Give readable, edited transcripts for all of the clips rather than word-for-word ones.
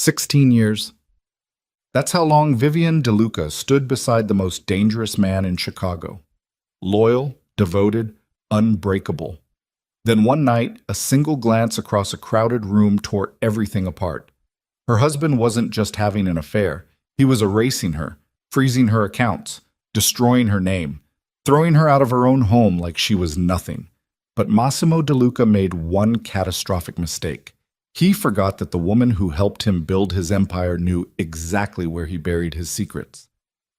16 years. That's how long Vivian DeLuca stood beside the most dangerous man in Chicago. Loyal, devoted, unbreakable. Then one night, a single glance across a crowded room tore everything apart. Her husband wasn't just having an affair. He was erasing her, freezing her accounts, destroying her name, throwing her out of her own home like she was nothing. But Massimo DeLuca made one catastrophic mistake. He forgot that the woman who helped him build his empire knew exactly where he buried his secrets.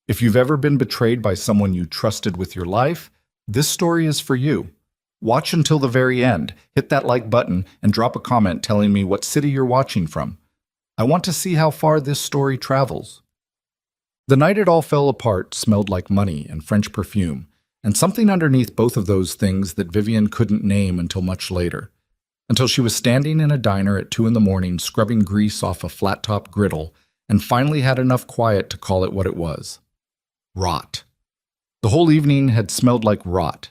If you've ever been betrayed by someone you trusted with your life, this story is for you. Watch until the very end, hit that like button, and drop a comment telling me what city you're watching from. I want to see how far this story travels. The night it all fell apart smelled like money and French perfume, and something underneath both of those things that Vivian couldn't name until much later. Until she was standing in a diner at 2 a.m. scrubbing grease off a flat-top griddle and finally had enough quiet to call it what it was. Rot. The whole evening had smelled like rot.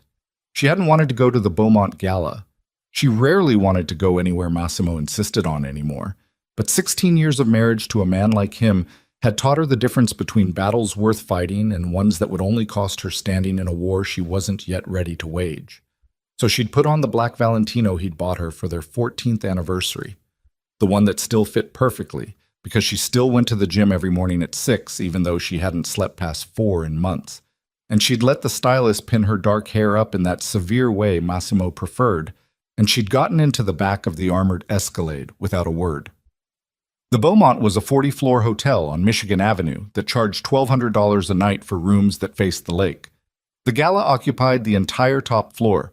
She hadn't wanted to go to the Beaumont Gala. She rarely wanted to go anywhere Massimo insisted on anymore, but 16 years of marriage to a man like him had taught her the difference between battles worth fighting and ones that would only cost her standing in a war she wasn't yet ready to wage. So she'd put on the black Valentino he'd bought her for their 14th anniversary, the one that still fit perfectly, because she still went to the gym every morning at 6, even though she hadn't slept past 4 in months. And she'd let the stylist pin her dark hair up in that severe way Massimo preferred, and she'd gotten into the back of the armored Escalade without a word. The Beaumont was a 40-floor hotel on Michigan Avenue that charged $1,200 a night for rooms that faced the lake. The gala occupied the entire top floor,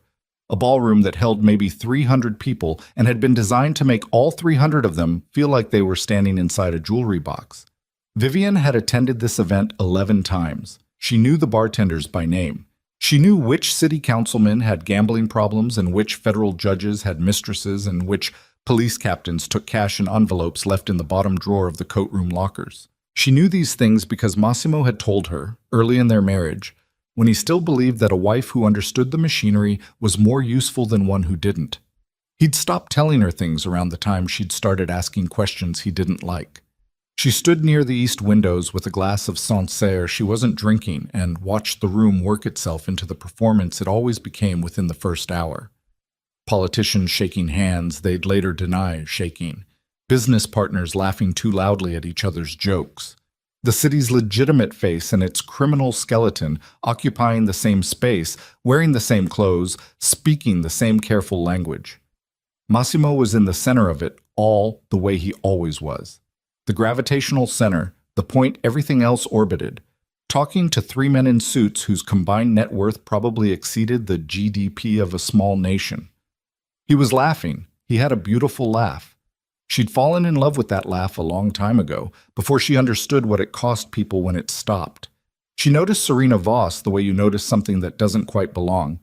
a ballroom that held maybe 300 people and had been designed to make all 300 of them feel like they were standing inside a jewelry box. Vivian had attended this event 11 times. She knew the bartenders by name. She knew which city councilmen had gambling problems and which federal judges had mistresses and which police captains took cash in envelopes left in the bottom drawer of the coat room lockers. She knew these things because Massimo had told her, early in their marriage, when he still believed that a wife who understood the machinery was more useful than one who didn't. He'd stopped telling her things around the time she'd started asking questions he didn't like. She stood near the east windows with a glass of Sancerre she wasn't drinking and watched the room work itself into the performance it always became within the first hour. Politicians shaking hands they'd later deny shaking. Business partners laughing too loudly at each other's jokes. The city's legitimate face and its criminal skeleton occupying the same space, wearing the same clothes, speaking the same careful language. Massimo was in the center of it all the way he always was. The gravitational center, the point everything else orbited, talking to 3 men in suits whose combined net worth probably exceeded the GDP of a small nation. He was laughing. He had a beautiful laugh. She'd fallen in love with that laugh a long time ago, before she understood what it cost people when it stopped. She noticed Serena Voss the way you notice something that doesn't quite belong.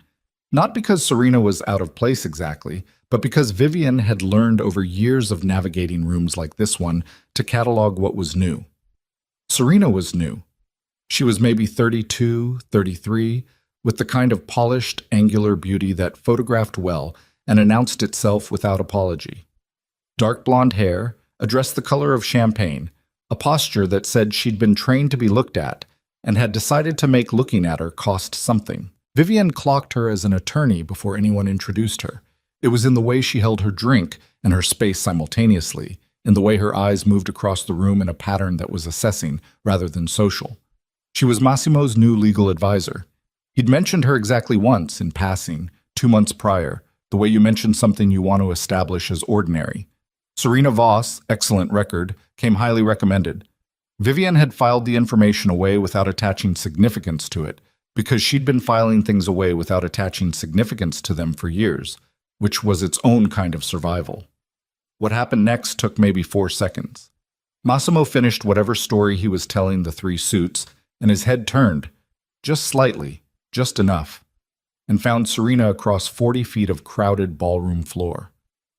Not because Serena was out of place exactly, but because Vivian had learned over years of navigating rooms like this one to catalog what was new. Serena was new. She was maybe 32, 33, with the kind of polished, angular beauty that photographed well and announced itself without apology. Dark blonde hair, a dress the color of champagne, a posture that said she'd been trained to be looked at and had decided to make looking at her cost something. Vivian clocked her as an attorney before anyone introduced her. It was in the way she held her drink and her space simultaneously, in the way her eyes moved across the room in a pattern that was assessing rather than social. She was Massimo's new legal advisor. He'd mentioned her exactly once, in passing, 2 months prior, the way you mention something you want to establish as ordinary. Serena Voss, excellent record, came highly recommended. Vivian had filed the information away without attaching significance to it, because she'd been filing things away without attaching significance to them for years, which was its own kind of survival. What happened next took maybe 4 seconds. Massimo finished whatever story he was telling the 3 suits, and his head turned, just slightly, just enough, and found Serena across 40 feet of crowded ballroom floor.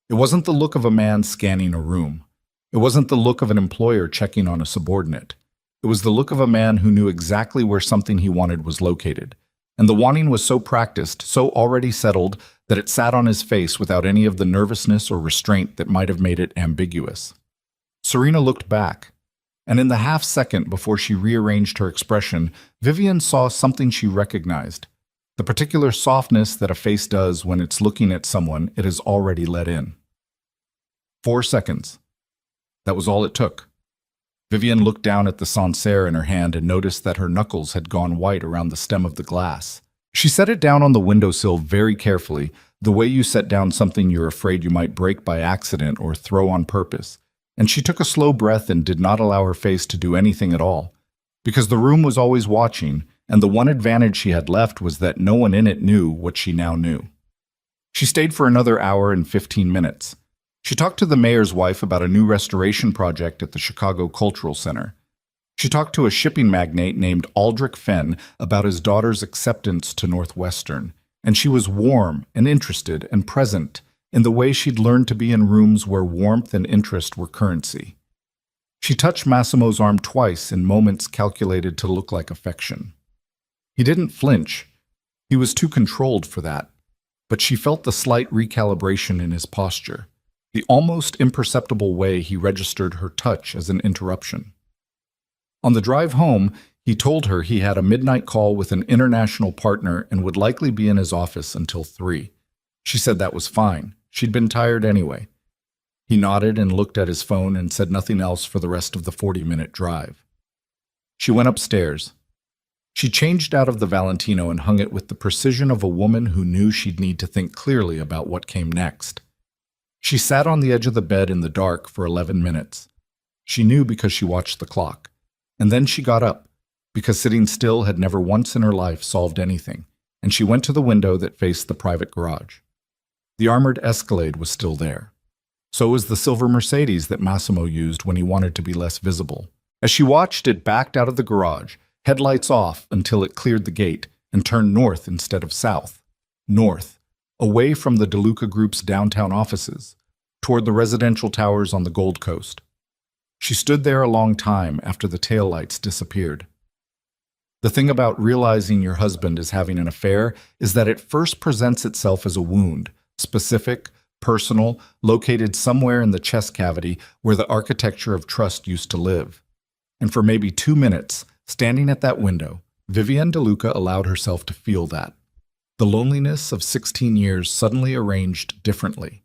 It wasn't the look of a man scanning a room. It wasn't the look of an employer checking on a subordinate. It was the look of a man who knew exactly where something he wanted was located. And the wanting was so practiced, so already settled, that it sat on his face without any of the nervousness or restraint that might have made it ambiguous. Serena looked back, and in the half second before she rearranged her expression, Vivian saw something she recognized. The particular softness that a face does when it's looking at someone it has already let in. 4 seconds. That was all it took. Vivian looked down at the Sancerre in her hand and noticed that her knuckles had gone white around the stem of the glass. She set it down on the windowsill very carefully, the way you set down something you're afraid you might break by accident or throw on purpose. And she took a slow breath and did not allow her face to do anything at all, because the room was always watching, and the one advantage she had left was that no one in it knew what she now knew. She stayed for another hour and 15 minutes. She talked to the mayor's wife about a new restoration project at the Chicago Cultural Center. She talked to a shipping magnate named Aldrich Fenn about his daughter's acceptance to Northwestern, and she was warm and interested and present in the way she'd learned to be in rooms where warmth and interest were currency. She touched Massimo's arm twice in moments calculated to look like affection. He didn't flinch. He was too controlled for that, but she felt the slight recalibration in his posture, the almost imperceptible way he registered her touch as an interruption. On the drive home, he told her he had a midnight call with an international partner and would likely be in his office until 3. She said that was fine. She'd been tired anyway. He nodded and looked at his phone and said nothing else for the rest of the 40-minute drive. She went upstairs. She changed out of the Valentino and hung it with the precision of a woman who knew she'd need to think clearly about what came next. She sat on the edge of the bed in the dark for 11 minutes. She knew because she watched the clock. And then she got up, because sitting still had never once in her life solved anything, and she went to the window that faced the private garage. The armored Escalade was still there. So was the silver Mercedes that Massimo used when he wanted to be less visible. As she watched, it backed out of the garage, headlights off until it cleared the gate and turned north instead of south. North, away from the DeLuca Group's downtown offices, toward the residential towers on the Gold Coast. She stood there a long time after the taillights disappeared. The thing about realizing your husband is having an affair is that it first presents itself as a wound, specific, personal, located somewhere in the chest cavity where the architecture of trust used to live. And for maybe 2 minutes, standing at that window, Vivian DeLuca allowed herself to feel that. The loneliness of 16 years suddenly arranged differently.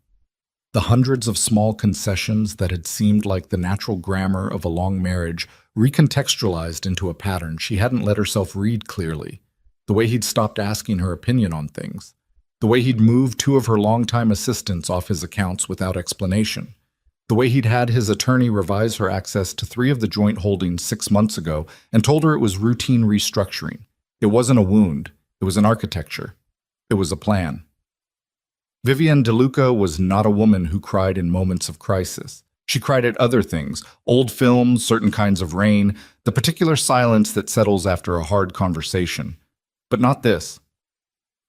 The hundreds of small concessions that had seemed like the natural grammar of a long marriage recontextualized into a pattern she hadn't let herself read clearly. The way he'd stopped asking her opinion on things. The way he'd moved 2 of her longtime assistants off his accounts without explanation. The way he'd had his attorney revise her access to 3 of the joint holdings 6 months ago and told her it was routine restructuring. It wasn't a wound. It was an architecture. It was a plan. Vivian DeLuca was not a woman who cried in moments of crisis. She cried at other things, old films, certain kinds of rain, the particular silence that settles after a hard conversation. But not this.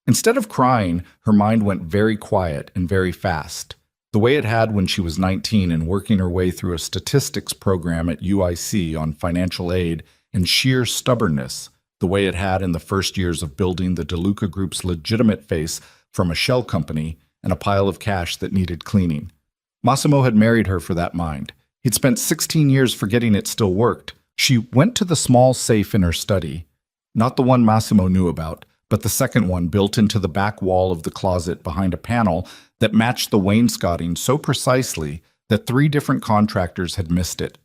Instead of crying, her mind went very quiet and very fast, the way it had when she was 19 and working her way through a statistics program at UIC on financial aid and sheer stubbornness, the way it had in the first years of building the DeLuca Group's legitimate face from a shell company and a pile of cash that needed cleaning. Massimo had married her for that mind. He'd spent 16 years forgetting it still worked. She went to the small safe in her study, not the one Massimo knew about, but the second one built into the back wall of the closet behind a panel that matched the wainscoting so precisely that 3 different contractors had missed it.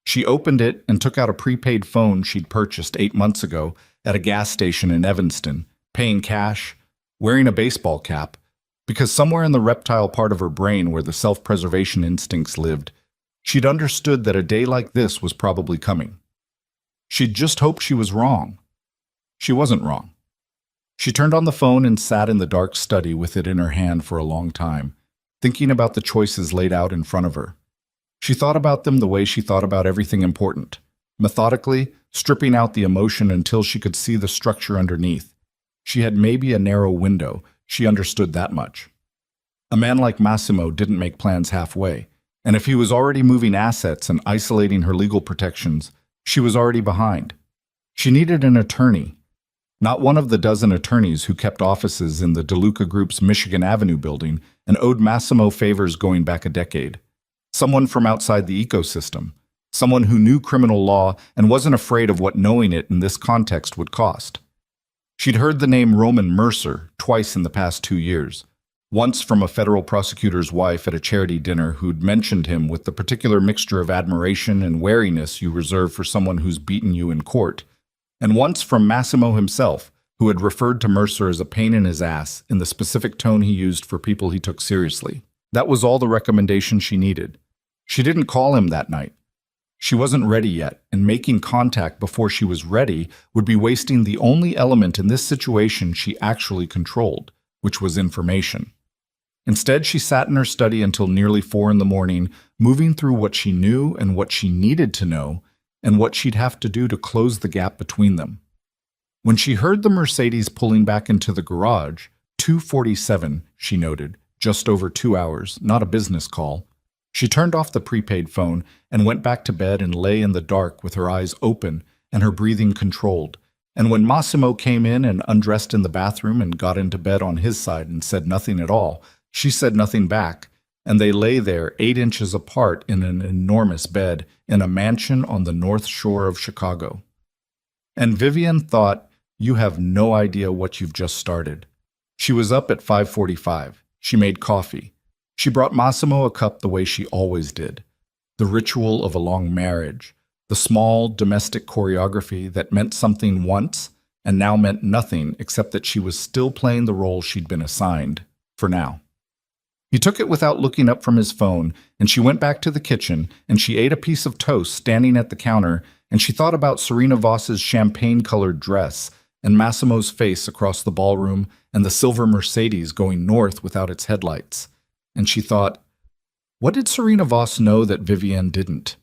She opened it and took out a prepaid phone she'd purchased 8 months ago at a gas station in Evanston, paying cash, wearing a baseball cap, because somewhere in the reptile part of her brain where the self-preservation instincts lived, she'd understood that a day like this was probably coming. She'd just hoped she was wrong. She wasn't wrong. She turned on the phone and sat in the dark study with it in her hand for a long time, thinking about the choices laid out in front of her. She thought about them the way she thought about everything important, methodically, stripping out the emotion until she could see the structure underneath. She had maybe a narrow window. She understood that much. A man like Massimo didn't make plans halfway, and if he was already moving assets and isolating her legal protections, she was already behind. She needed an attorney, not one of the dozen attorneys who kept offices in the DeLuca Group's Michigan Avenue building and owed Massimo favors going back a decade. Someone from outside the ecosystem. Someone who knew criminal law and wasn't afraid of what knowing it in this context would cost. She'd heard the name Roman Mercer twice in the past 2 years. Once from a federal prosecutor's wife at a charity dinner who'd mentioned him with the particular mixture of admiration and wariness you reserve for someone who's beaten you in court. And once from Massimo himself, who had referred to Mercer as a pain in his ass in the specific tone he used for people he took seriously. That was all the recommendation she needed. She didn't call him that night. She wasn't ready yet, and making contact before she was ready would be wasting the only element in this situation she actually controlled, which was information. Instead, she sat in her study until nearly 4 in the morning, moving through what she knew and what she needed to know, and what she'd have to do to close the gap between them. When she heard the Mercedes pulling back into the garage, 2:47, she noted, just over 2 hours, not a business call, she turned off the prepaid phone and went back to bed and lay in the dark with her eyes open and her breathing controlled. And when Massimo came in and undressed in the bathroom and got into bed on his side and said nothing at all, she said nothing back, and they lay there 8 inches apart in an enormous bed in a mansion on the north shore of Chicago. And Vivian thought, "You have no idea what you've just started." She was up at 5:45. She made coffee. She brought Massimo a cup the way she always did. The ritual of a long marriage, the small domestic choreography that meant something once and now meant nothing except that she was still playing the role she'd been assigned, for now. He took it without looking up from his phone, and she went back to the kitchen, and she ate a piece of toast standing at the counter, and she thought about Serena Voss's champagne-colored dress, and Massimo's face across the ballroom, and the silver Mercedes going north without its headlights. And she thought, what did Serena Voss know that Vivienne didn't?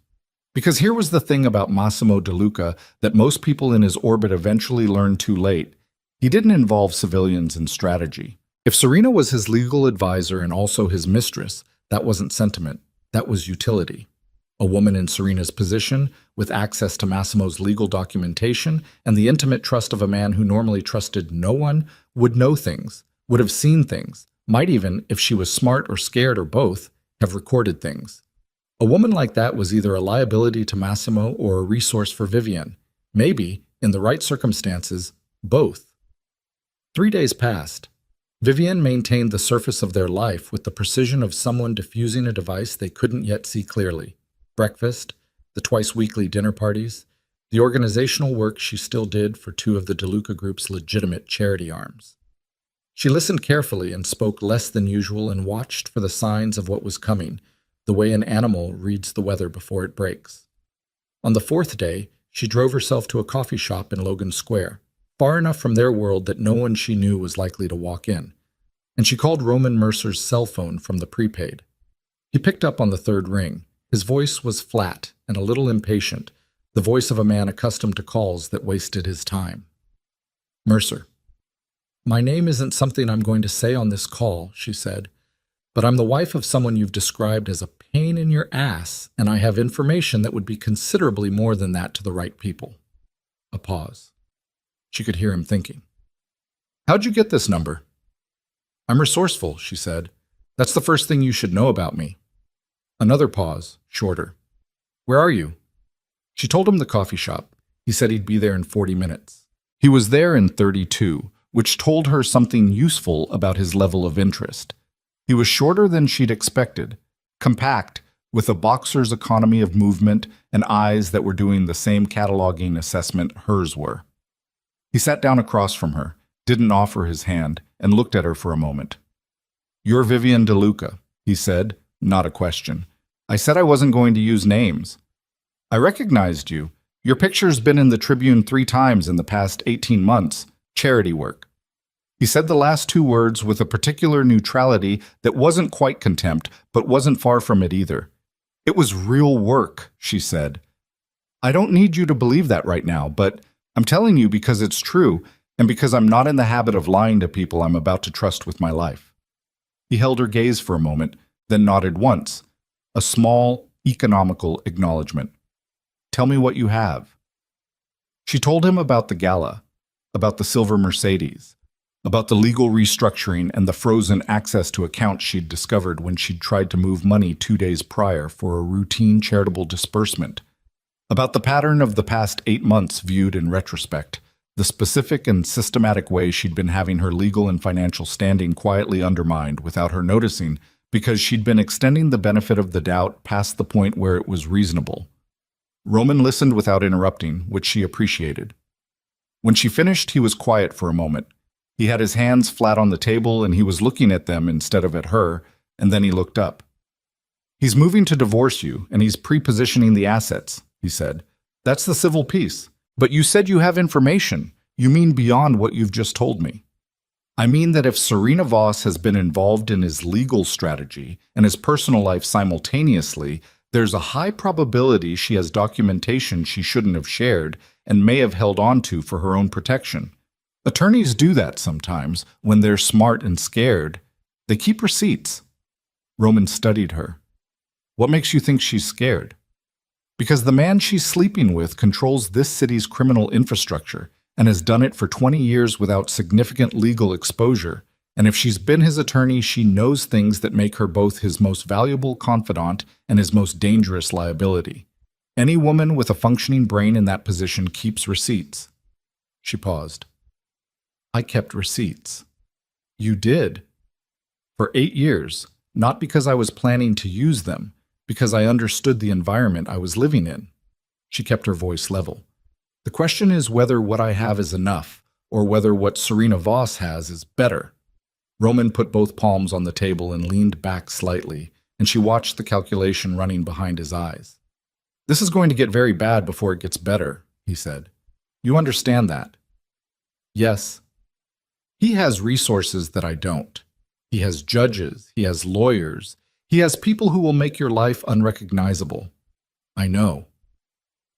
Because here was the thing about Massimo De Luca that most people in his orbit eventually learned too late. He didn't involve civilians in strategy. If Serena was his legal advisor and also his mistress, that wasn't sentiment, that was utility. A woman in Serena's position, with access to Massimo's legal documentation and the intimate trust of a man who normally trusted no one, would know things, would have seen things, might even, if she was smart or scared or both, have recorded things. A woman like that was either a liability to Massimo or a resource for Vivienne. Maybe, in the right circumstances, both. 3 days passed. Vivienne maintained the surface of their life with the precision of someone diffusing a device they couldn't yet see clearly. Breakfast, the twice-weekly dinner parties, the organizational work she still did for 2 of the De Luca Group's legitimate charity arms. She listened carefully and spoke less than usual and watched for the signs of what was coming, the way an animal reads the weather before it breaks. On the 4th day, she drove herself to a coffee shop in Logan Square, far enough from their world that no one she knew was likely to walk in, and she called Roman Mercer's cell phone from the prepaid. He picked up on the 3rd ring. His voice was flat and a little impatient, the voice of a man accustomed to calls that wasted his time. Mercer. "My name isn't something I'm going to say on this call," she said, "but I'm the wife of someone you've described as a pain in your ass, and I have information that would be considerably more than that to the right people." A pause. She could hear him thinking. "How'd you get this number?" "I'm resourceful," she said. "That's the first thing you should know about me." Another pause, shorter. "Where are you?" She told him the coffee shop. He said he'd be there in 40 minutes. He was there in 32, which told her something useful about his level of interest. He was shorter than she'd expected, compact, with a boxer's economy of movement and eyes that were doing the same cataloging assessment hers were. He sat down across from her, didn't offer his hand, and looked at her for a moment. "You're Vivian De Luca," he said, not a question. "I said I wasn't going to use names. I recognized you. Your picture's been in the Tribune 3 times in the past 18 months. Charity work." He said the last 2 words with a particular neutrality that wasn't quite contempt, but wasn't far from it either. "It was real work," she said. "I don't need you to believe that right now, but I'm telling you because it's true, and because I'm not in the habit of lying to people I'm about to trust with my life." He held her gaze for a moment, then nodded once, a small, economical acknowledgement. "Tell me what you have." She told him about the gala, about the silver Mercedes, about the legal restructuring and the frozen access to accounts she'd discovered when she'd tried to move money 2 days prior for a routine charitable disbursement, about the pattern of the past 8 months viewed in retrospect, the specific and systematic way she'd been having her legal and financial standing quietly undermined without her noticing because she'd been extending the benefit of the doubt past the point where it was reasonable. Roman listened without interrupting, which she appreciated. When she finished, he was quiet for a moment. He had his hands flat on the table and he was looking at them instead of at her, and then he looked up. "He's moving to divorce you, and he's pre-positioning the assets," he said. "That's the civil piece. But you said you have information. You mean beyond what you've just told me." "I mean that if Serena Voss has been involved in his legal strategy and his personal life simultaneously, there's a high probability she has documentation she shouldn't have shared and may have held on to for her own protection. Attorneys do that sometimes when they're smart and scared. They keep receipts." Roman studied her. "What makes you think she's scared?" "Because the man she's sleeping with controls this city's criminal infrastructure and has done it for 20 years without significant legal exposure. And if she's been his attorney, she knows things that make her both his most valuable confidant and his most dangerous liability. Any woman with a functioning brain in that position keeps receipts." She paused. "I kept receipts." "You did?" "For 8 years, not because I was planning to use them, because I understood the environment I was living in." She kept her voice level. "The question is whether what I have is enough, or whether what Serena Voss has is better." Roman put both palms on the table and leaned back slightly, and she watched the calculation running behind his eyes. "This is going to get very bad before it gets better," he said. "You understand that?" "Yes." "He has resources that I don't. He has judges, he has lawyers, he has people who will make your life unrecognizable." "I know."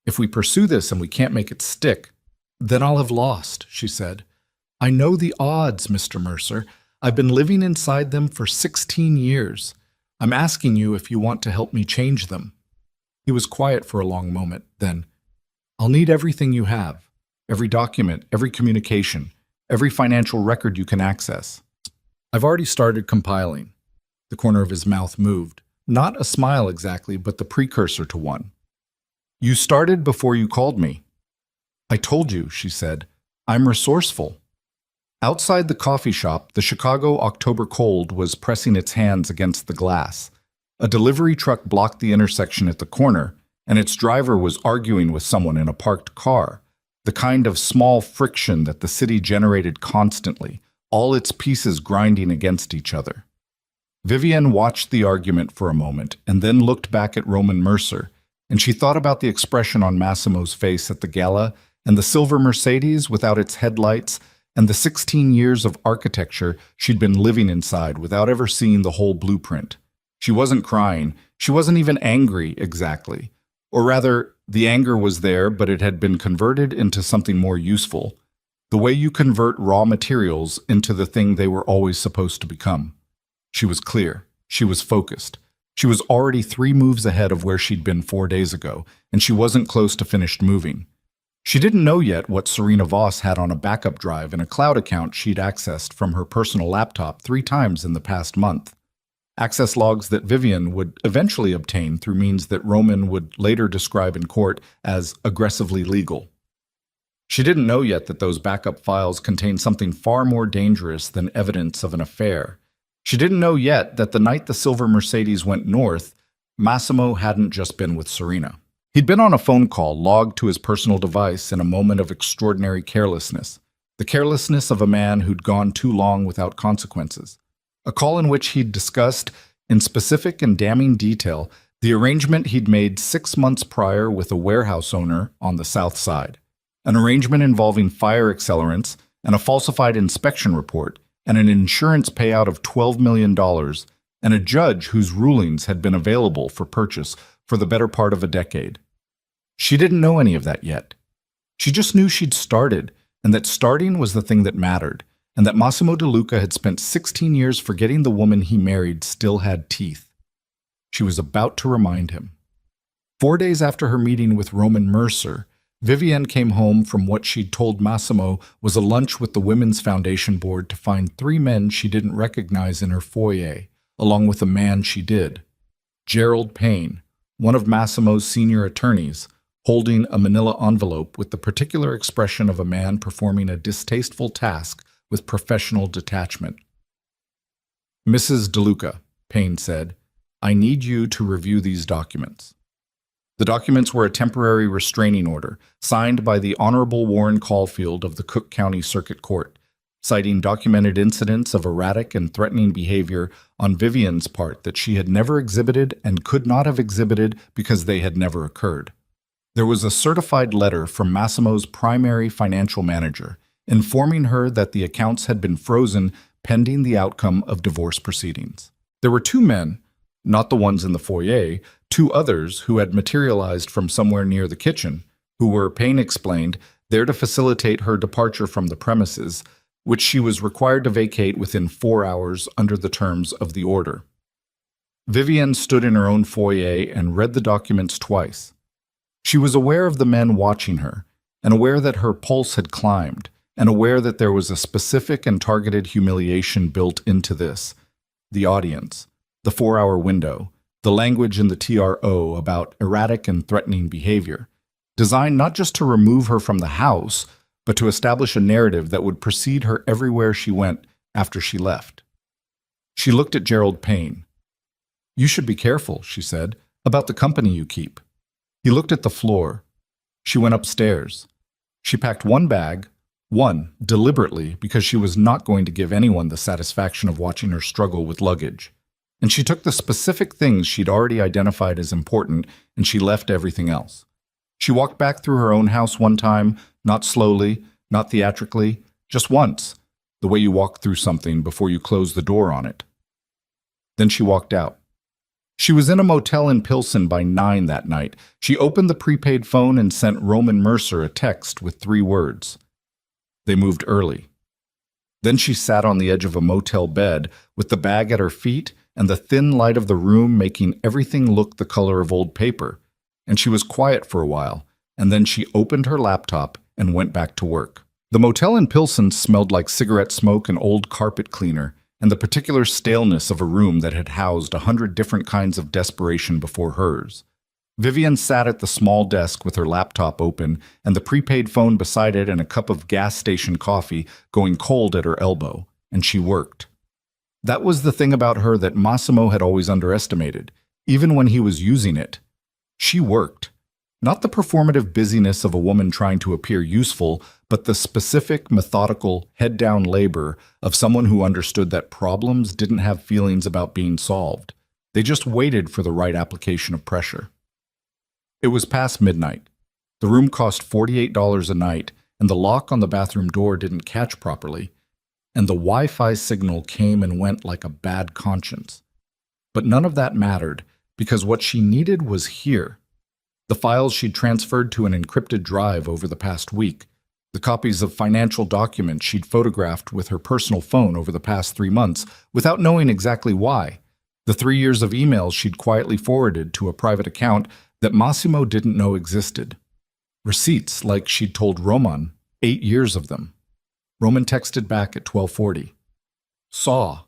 "If we pursue this and we can't make it stick, then I'll have lost," she said. "I know the odds, Mr. Mercer. I've been living inside them for 16 years. I'm asking you if you want to help me change them." He was quiet for a long moment, then, "I'll need everything you have, every document, every communication, every financial record you can access." "I've already started compiling." The corner of his mouth moved. Not a smile exactly, but the precursor to one. "You started before you called me." "I told you," she said. "I'm resourceful." Outside the coffee shop, the Chicago October cold was pressing its hands against the glass. A delivery truck blocked the intersection at the corner, and its driver was arguing with someone in a parked car, the kind of small friction that the city generated constantly, all its pieces grinding against each other. Vivian watched the argument for a moment and then looked back at Roman Mercer, and she thought about the expression on Massimo's face at the gala and the silver Mercedes without its headlights and the 16 years of architecture she'd been living inside without ever seeing the whole blueprint. She wasn't crying. She wasn't even angry, exactly. Or rather, the anger was there, but it had been converted into something more useful. The way you convert raw materials into the thing they were always supposed to become. She was clear. She was focused. She was already 3 moves ahead of where she'd been 4 days ago, and she wasn't close to finished moving. She didn't know yet what Serena Voss had on a backup drive in a cloud account she'd accessed from her personal laptop 3 times in the past month. Access logs that Vivian would eventually obtain through means that Roman would later describe in court as aggressively legal. She didn't know yet that those backup files contained something far more dangerous than evidence of an affair. She didn't know yet that the night the silver Mercedes went north, Massimo hadn't just been with Serena. He'd been on a phone call logged to his personal device in a moment of extraordinary carelessness, the carelessness of a man who'd gone too long without consequences. A call in which he'd discussed, in specific and damning detail, the arrangement he'd made 6 months prior with a warehouse owner on the south side. An arrangement involving fire accelerants and a falsified inspection report and an insurance payout of $12 million and a judge whose rulings had been available for purchase for the better part of a decade. She didn't know any of that yet. She just knew she'd started, and that starting was the thing that mattered, and that Massimo De Luca had spent 16 years forgetting the woman he married still had teeth. She was about to remind him. 4 days after her meeting with Roman Mercer, Vivienne came home from what she'd told Massimo was a lunch with the Women's Foundation Board to find three men she didn't recognize in her foyer, along with a man she did. Gerald Payne, one of Massimo's senior attorneys, holding a manila envelope with the particular expression of a man performing a distasteful task with professional detachment. "Mrs. DeLuca," Payne said, "I need you to review these documents." The documents were a temporary restraining order, signed by the Honorable Warren Caulfield of the Cook County Circuit Court, citing documented incidents of erratic and threatening behavior on Vivienne's part that she had never exhibited and could not have exhibited because they had never occurred. There was a certified letter from Massimo's primary financial manager, informing her that the accounts had been frozen pending the outcome of divorce proceedings. There were two men, not the ones in the foyer, two others who had materialized from somewhere near the kitchen, who were, Payne explained, there to facilitate her departure from the premises, which she was required to vacate within 4 hours under the terms of the order. Vivienne stood in her own foyer and read the documents twice. She was aware of the men watching her, and aware that her pulse had climbed, and aware that there was a specific and targeted humiliation built into this. The audience, the 4-hour window, the language in the TRO about erratic and threatening behavior, designed not just to remove her from the house, but to establish a narrative that would precede her everywhere she went after she left. She looked at Gerald Payne. "You should be careful," she said, "about the company you keep." He looked at the floor. She went upstairs. She packed one bag, one deliberately because she was not going to give anyone the satisfaction of watching her struggle with luggage. And she took the specific things she'd already identified as important, and she left everything else. She walked back through her own house one time, not slowly, not theatrically, just once, the way you walk through something before you close the door on it. Then she walked out. She was in a motel in Pilsen by 9 that night. She opened the prepaid phone and sent Roman Mercer a text with 3 words. They moved early. Then she sat on the edge of a motel bed with the bag at her feet and the thin light of the room making everything look the color of old paper. And she was quiet for a while, and then she opened her laptop and went back to work. The motel in Pilsen smelled like cigarette smoke and old carpet cleaner, and the particular staleness of a room that had housed 100 different kinds of desperation before hers. Vivienne sat at the small desk with her laptop open and the prepaid phone beside it and a cup of gas station coffee going cold at her elbow, and she worked. That was the thing about her that Massimo had always underestimated, even when he was using it. She worked. Not the performative busyness of a woman trying to appear useful, but the specific, methodical, head-down labor of someone who understood that problems didn't have feelings about being solved. They just waited for the right application of pressure. It was past midnight. The room cost $48 a night, and the lock on the bathroom door didn't catch properly, and the Wi-Fi signal came and went like a bad conscience. But none of that mattered, because what she needed was here. The files she'd transferred to an encrypted drive over the past week, the copies of financial documents she'd photographed with her personal phone over the past 3 months without knowing exactly why, the 3 years of emails she'd quietly forwarded to a private account that Massimo didn't know existed. Receipts like she'd told Roman, 8 years of them. Roman texted back at 12:40. "Saw.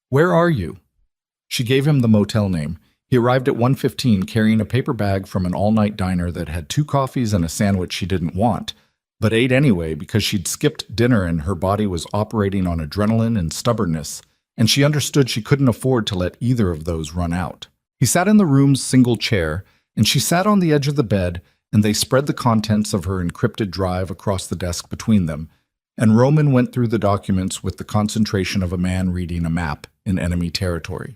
Where are you?" She gave him the motel name. He arrived at 1:15 carrying a paper bag from an all-night diner that had 2 coffees and a sandwich she didn't want, but ate anyway because she'd skipped dinner and her body was operating on adrenaline and stubbornness, and she understood she couldn't afford to let either of those run out. He sat in the room's single chair, and she sat on the edge of the bed, and they spread the contents of her encrypted drive across the desk between them, and Roman went through the documents with the concentration of a man reading a map in enemy territory.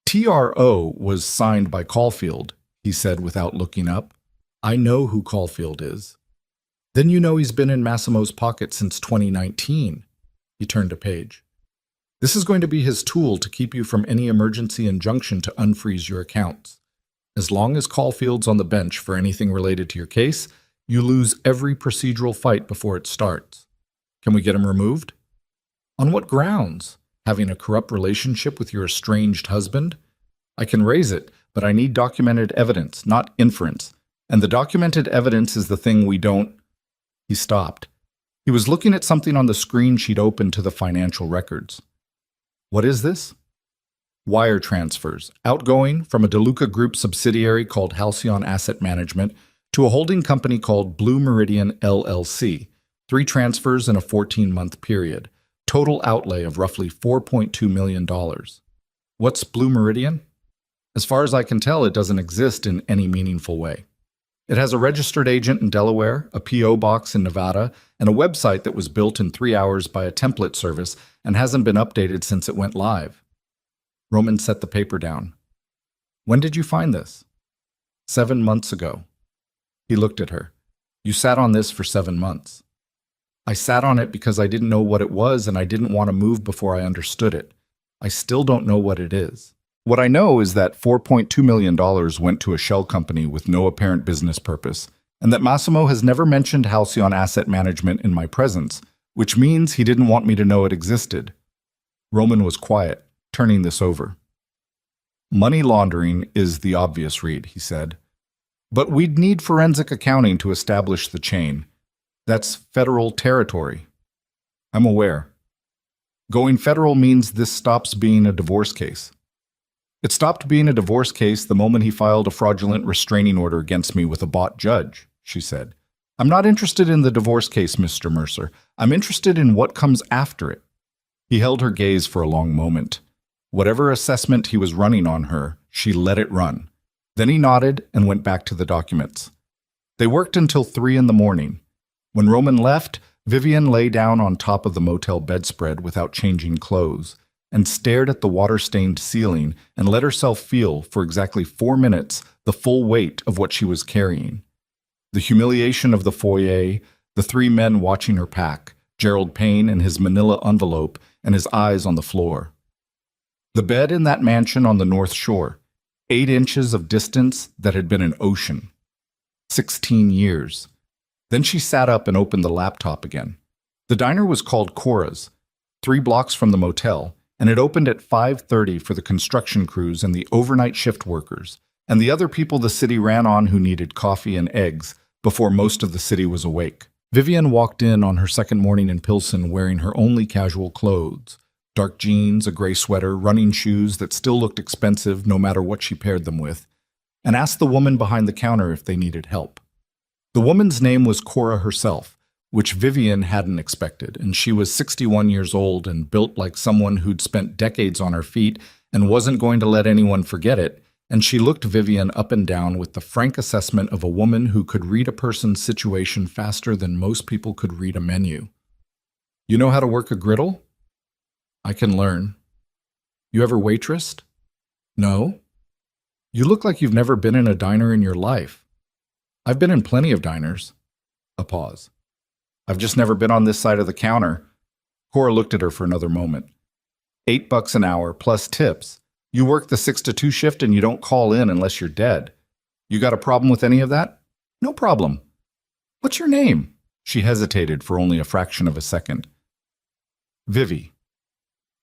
TRO was signed by Caulfield, he said without looking up. "I know who Caulfield is." "Then you know he's been in Massimo's pocket since 2019. He turned a page. "This is going to be his tool to keep you from any emergency injunction to unfreeze your accounts. As long as Caulfield's on the bench for anything related to your case, you lose every procedural fight before it starts. Can we get him removed?" "On what grounds? Having a corrupt relationship with your estranged husband? I can raise it, but I need documented evidence, not inference. And the documented evidence is the thing we don't. He stopped. He was looking at something on the screen she'd opened to the financial records. What is this? Wire transfers, outgoing from a DeLuca Group subsidiary called Halcyon Asset Management to a holding company called Blue Meridian LLC. 3 transfers in a 14-month period. Total outlay of roughly $4.2 million. What's Blue Meridian? As far as I can tell, it doesn't exist in any meaningful way. It has a registered agent in Delaware, a P.O. box in Nevada, and a website that was built in 3 hours by a template service and hasn't been updated since it went live. Roman set the paper down. When did you find this? 7 months ago. He looked at her. You sat on this for 7 months. I sat on it because I didn't know what it was and I didn't want to move before I understood it. I still don't know what it is. What I know is that $4.2 million went to a shell company with no apparent business purpose, and that Massimo has never mentioned Halcyon Asset Management in my presence, which means he didn't want me to know it existed. Roman was quiet, turning this over. Money laundering is the obvious read, he said. But we'd need forensic accounting to establish the chain. That's federal territory. I'm aware. Going federal means this stops being a divorce case. It stopped being a divorce case the moment he filed a fraudulent restraining order against me with a bought judge, she said. I'm not interested in the divorce case, Mr. Mercer. I'm interested in what comes after it. He held her gaze for a long moment. Whatever assessment he was running on her, she let it run. Then he nodded and went back to the documents. They worked until 3 in the morning. When Roman left, Vivian lay down on top of the motel bedspread without changing clothes and stared at the water-stained ceiling and let herself feel, for exactly 4 minutes, the full weight of what she was carrying. The humiliation of the foyer, the 3 men watching her pack, Gerald Payne in his manila envelope and his eyes on the floor. The bed in that mansion on the North Shore, 8 inches of distance that had been an ocean. 16 years. Then she sat up and opened the laptop again. The diner was called Cora's, 3 blocks from the motel, and it opened at 5:30 for the construction crews and the overnight shift workers, and the other people the city ran on who needed coffee and eggs before most of the city was awake. Vivian walked in on her second morning in Pilsen wearing her only casual clothes, dark jeans, a gray sweater, running shoes that still looked expensive no matter what she paired them with, and asked the woman behind the counter if they needed help. The woman's name was Cora herself, which Vivian hadn't expected, and she was 61 years old and built like someone who'd spent decades on her feet and wasn't going to let anyone forget it, and she looked Vivian up and down with the frank assessment of a woman who could read a person's situation faster than most people could read a menu. You know how to work a griddle? I can learn. You ever waitressed? No. You look like you've never been in a diner in your life. I've been in plenty of diners. A pause. I've just never been on this side of the counter. Cora looked at her for another moment. $8 an hour plus tips. You work the 6 to 2 shift and you don't call in unless you're dead. You got a problem with any of that? No problem. What's your name? She hesitated for only a fraction of a second. Vivi.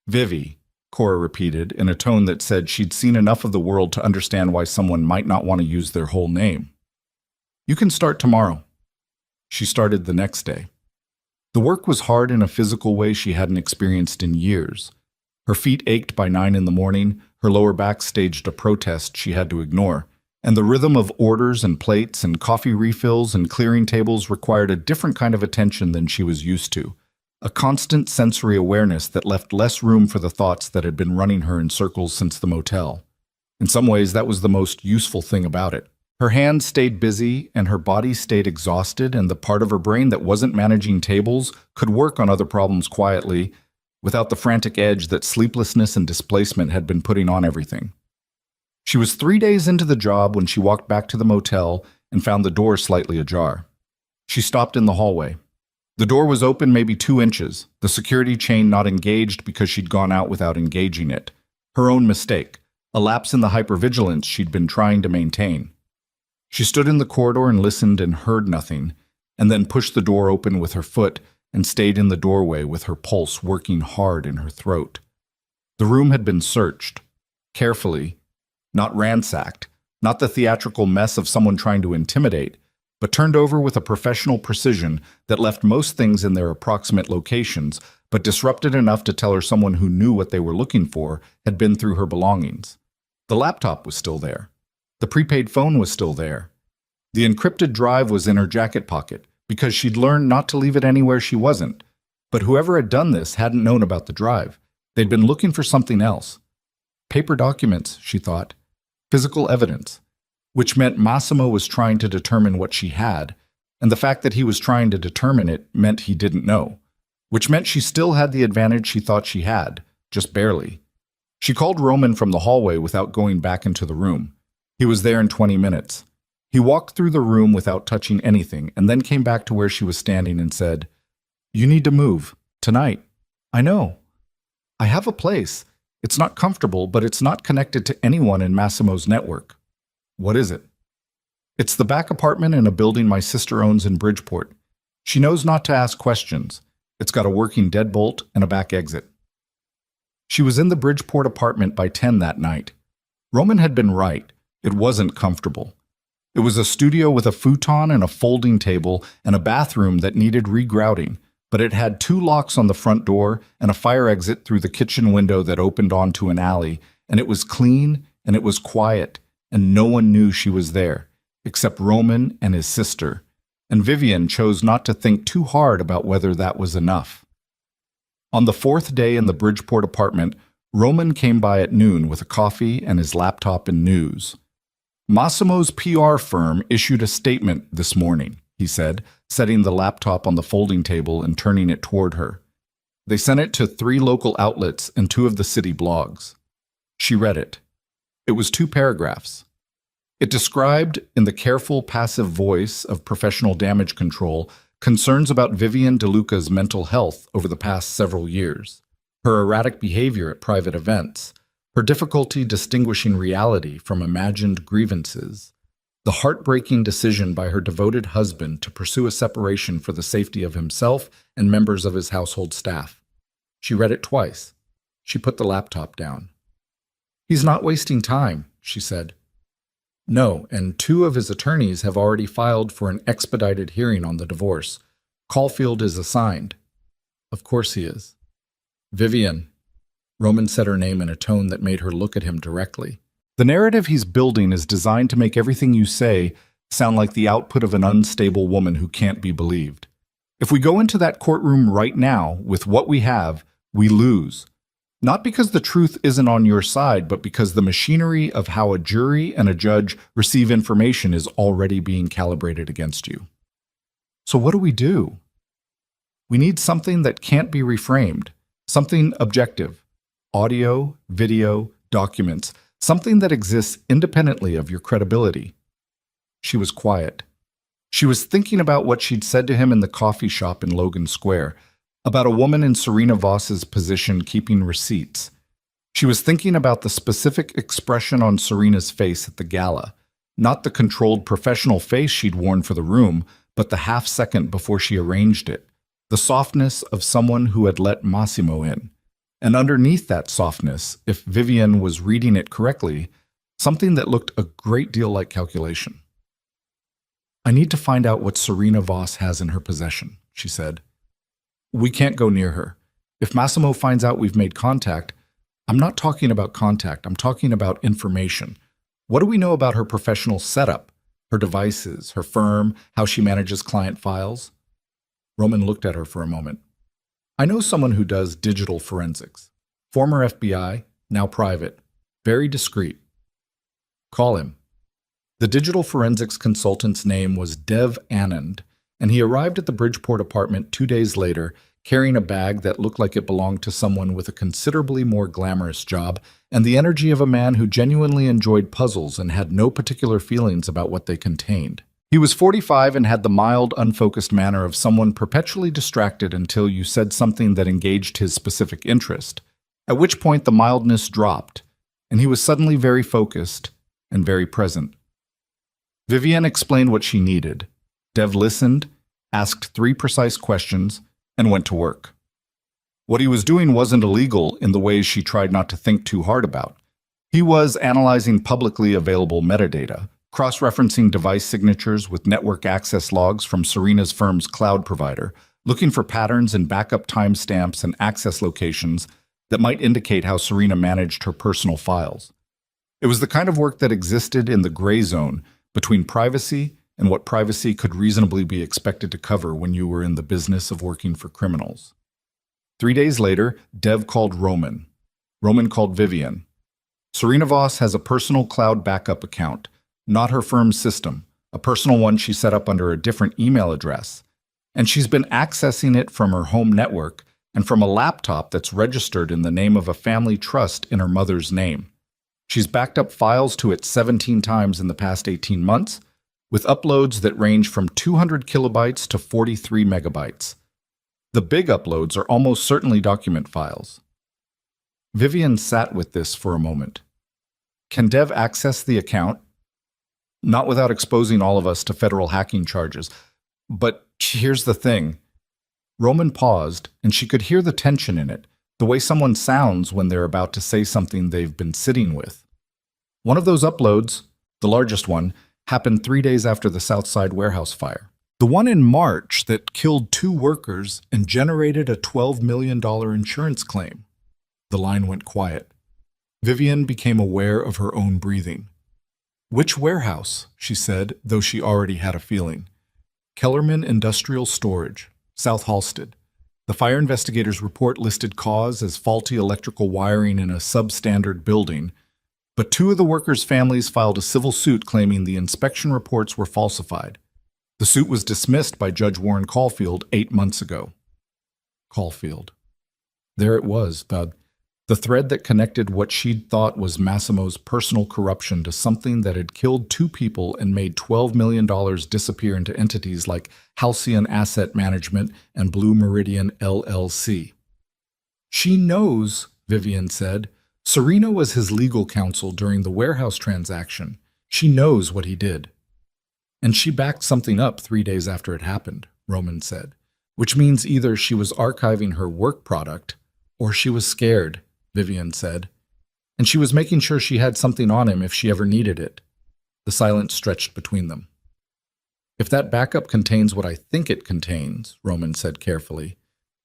Vivi, Cora repeated in a tone that said she'd seen enough of the world to understand why someone might not want to use their whole name. You can start tomorrow. She started the next day. The work was hard in a physical way she hadn't experienced in years. Her feet ached by 9 in the morning, her lower back staged a protest she had to ignore, and the rhythm of orders and plates and coffee refills and clearing tables required a different kind of attention than she was used to, a constant sensory awareness that left less room for the thoughts that had been running her in circles since the motel. In some ways, that was the most useful thing about it. Her hands stayed busy and her body stayed exhausted, and the part of her brain that wasn't managing tables could work on other problems quietly, without the frantic edge that sleeplessness and displacement had been putting on everything. She was 3 days into the job when she walked back to the motel and found the door slightly ajar. She stopped in the hallway. The door was open maybe 2 inches, the security chain not engaged because she'd gone out without engaging it. Her own mistake, a lapse in the hypervigilance she'd been trying to maintain. She stood in the corridor and listened and heard nothing, and then pushed the door open with her foot and stayed in the doorway with her pulse working hard in her throat. The room had been searched, carefully, not ransacked, Not the theatrical mess of someone trying to intimidate, but turned over with a professional precision that left most things in their approximate locations, but disrupted enough to tell her someone who knew what they were looking for had been through her belongings. The laptop was still there. The prepaid phone was still there. The encrypted drive was in her jacket pocket, because she'd learned not to leave it anywhere she wasn't. But whoever had done this hadn't known about the drive. They'd been looking for something else. Paper documents, she thought. Physical evidence. Which meant Massimo was trying to determine what she had, and the fact that he was trying to determine it meant he didn't know. Which meant she still had the advantage she thought she had, just barely. She called Roman from the hallway without going back into the room. He was there in 20 minutes. He walked through the room without touching anything, and then came back to where she was standing and said, "You need to move. Tonight. I know. I have a place. It's not comfortable, but it's not connected to anyone in Massimo's network." "What is it?" "It's the back apartment in a building my sister owns in Bridgeport. She knows not to ask questions. It's got a working deadbolt and a back exit." She was in the Bridgeport apartment by 10 that night. Roman had been right. It wasn't comfortable. It was a studio with a futon and a folding table and a bathroom that needed regrouting, but it had 2 locks on the front door and a fire exit through the kitchen window that opened onto an alley, and it was clean and it was quiet, and no one knew she was there, except Roman and his sister, and Vivian chose not to think too hard about whether that was enough. On the 4th day in the Bridgeport apartment, Roman came by at noon with a coffee and his laptop and news. "Massimo's PR firm issued a statement this morning," he said, setting the laptop on the folding table and turning it toward her. "They sent it to 3 local outlets and 2 of the city blogs." She read it. It was 2 paragraphs. It described, in the careful, passive voice of professional damage control, concerns about Vivian DeLuca's mental health over the past several years, her erratic behavior at private events, her difficulty distinguishing reality from imagined grievances, the heartbreaking decision by her devoted husband to pursue a separation for the safety of himself and members of his household staff. She read it twice. She put the laptop down. "He's not wasting time," she said. "No, and 2 of his attorneys have already filed for an expedited hearing on the divorce. Caulfield is assigned." "Of course he is." "Vivian." Roman said her name in a tone that made her look at him directly. "The narrative he's building is designed to make everything you say sound like the output of an unstable woman who can't be believed. If we go into that courtroom right now with what we have, we lose. Not because the truth isn't on your side, but because the machinery of how a jury and a judge receive information is already being calibrated against you. So what do we do? We need something that can't be reframed, something objective. Audio, video, documents, something that exists independently of your credibility." She was quiet. She was thinking about what she'd said to him in the coffee shop in Logan Square, about a woman in Serena Voss's position keeping receipts. She was thinking about the specific expression on Serena's face at the gala, not the controlled professional face she'd worn for the room, but the half-second before she arranged it, the softness of someone who had let Massimo in. And underneath that softness, if Vivian was reading it correctly, something that looked a great deal like calculation. "I need to find out what Serena Voss has in her possession," she said. "We can't go near her. If Massimo finds out we've made contact," I'm not talking about contact, I'm talking about information. What do we know about her professional setup, her devices, her firm, how she manages client files? Roman looked at her for a moment. "I know someone who does digital forensics. Former FBI, now private. Very discreet. Call him." The digital forensics consultant's name was Dev Anand, and he arrived at the Bridgeport apartment 2 days later, carrying a bag that looked like it belonged to someone with a considerably more glamorous job and the energy of a man who genuinely enjoyed puzzles and had no particular feelings about what they contained. He was 45 and had the mild, unfocused manner of someone perpetually distracted until you said something that engaged his specific interest, at which point the mildness dropped, and he was suddenly very focused and very present. Vivian explained what she needed. Dev listened, asked 3 precise questions, and went to work. What he was doing wasn't illegal in the ways she tried not to think too hard about. He was analyzing publicly available metadata, cross-referencing device signatures with network access logs from Serena's firm's cloud provider, looking for patterns in backup timestamps and access locations that might indicate how Serena managed her personal files. It was the kind of work that existed in the gray zone between privacy and what privacy could reasonably be expected to cover when you were in the business of working for criminals. 3 days later, Dev called Roman. Roman called Vivian. Serena Voss has a personal cloud backup account, not her firm's system, a personal one she set up under a different email address. And she's been accessing it from her home network and from a laptop that's registered in the name of a family trust in her mother's name. She's backed up files to it 17 times in the past 18 months, with uploads that range from 200 kilobytes to 43 megabytes. The big uploads are almost certainly document files. Vivian sat with this for a moment. Can Dev access the account? Not without exposing all of us to federal hacking charges. But here's the thing. Roman paused, and she could hear the tension in it, the way someone sounds when they're about to say something they've been sitting with. One of those uploads, the largest one, happened 3 days after the Southside warehouse fire. The one in March that killed 2 workers and generated a $12 million insurance claim. The line went quiet. Vivian became aware of her own breathing. "Which warehouse?" she said, though she already had a feeling. "Kellerman Industrial Storage, South Halsted." The fire investigators' report listed cause as faulty electrical wiring in a substandard building, but 2 of the workers' families filed a civil suit claiming the inspection reports were falsified. The suit was dismissed by Judge Warren Caulfield 8 months ago. Caulfield. There it was, the thread that connected what she'd thought was Massimo's personal corruption to something that had killed 2 people and made $12 million disappear into entities like Halcyon Asset Management and Blue Meridian LLC. "She knows," Vivian said. "Serena was his legal counsel during the warehouse transaction. She knows what he did." "And she backed something up 3 days after it happened," Roman said, "which means either she was archiving her work product or she was scared," Vivian said. "And she was making sure she had something on him if she ever needed it." The silence stretched between them. "If that backup contains what I think it contains," Roman said carefully,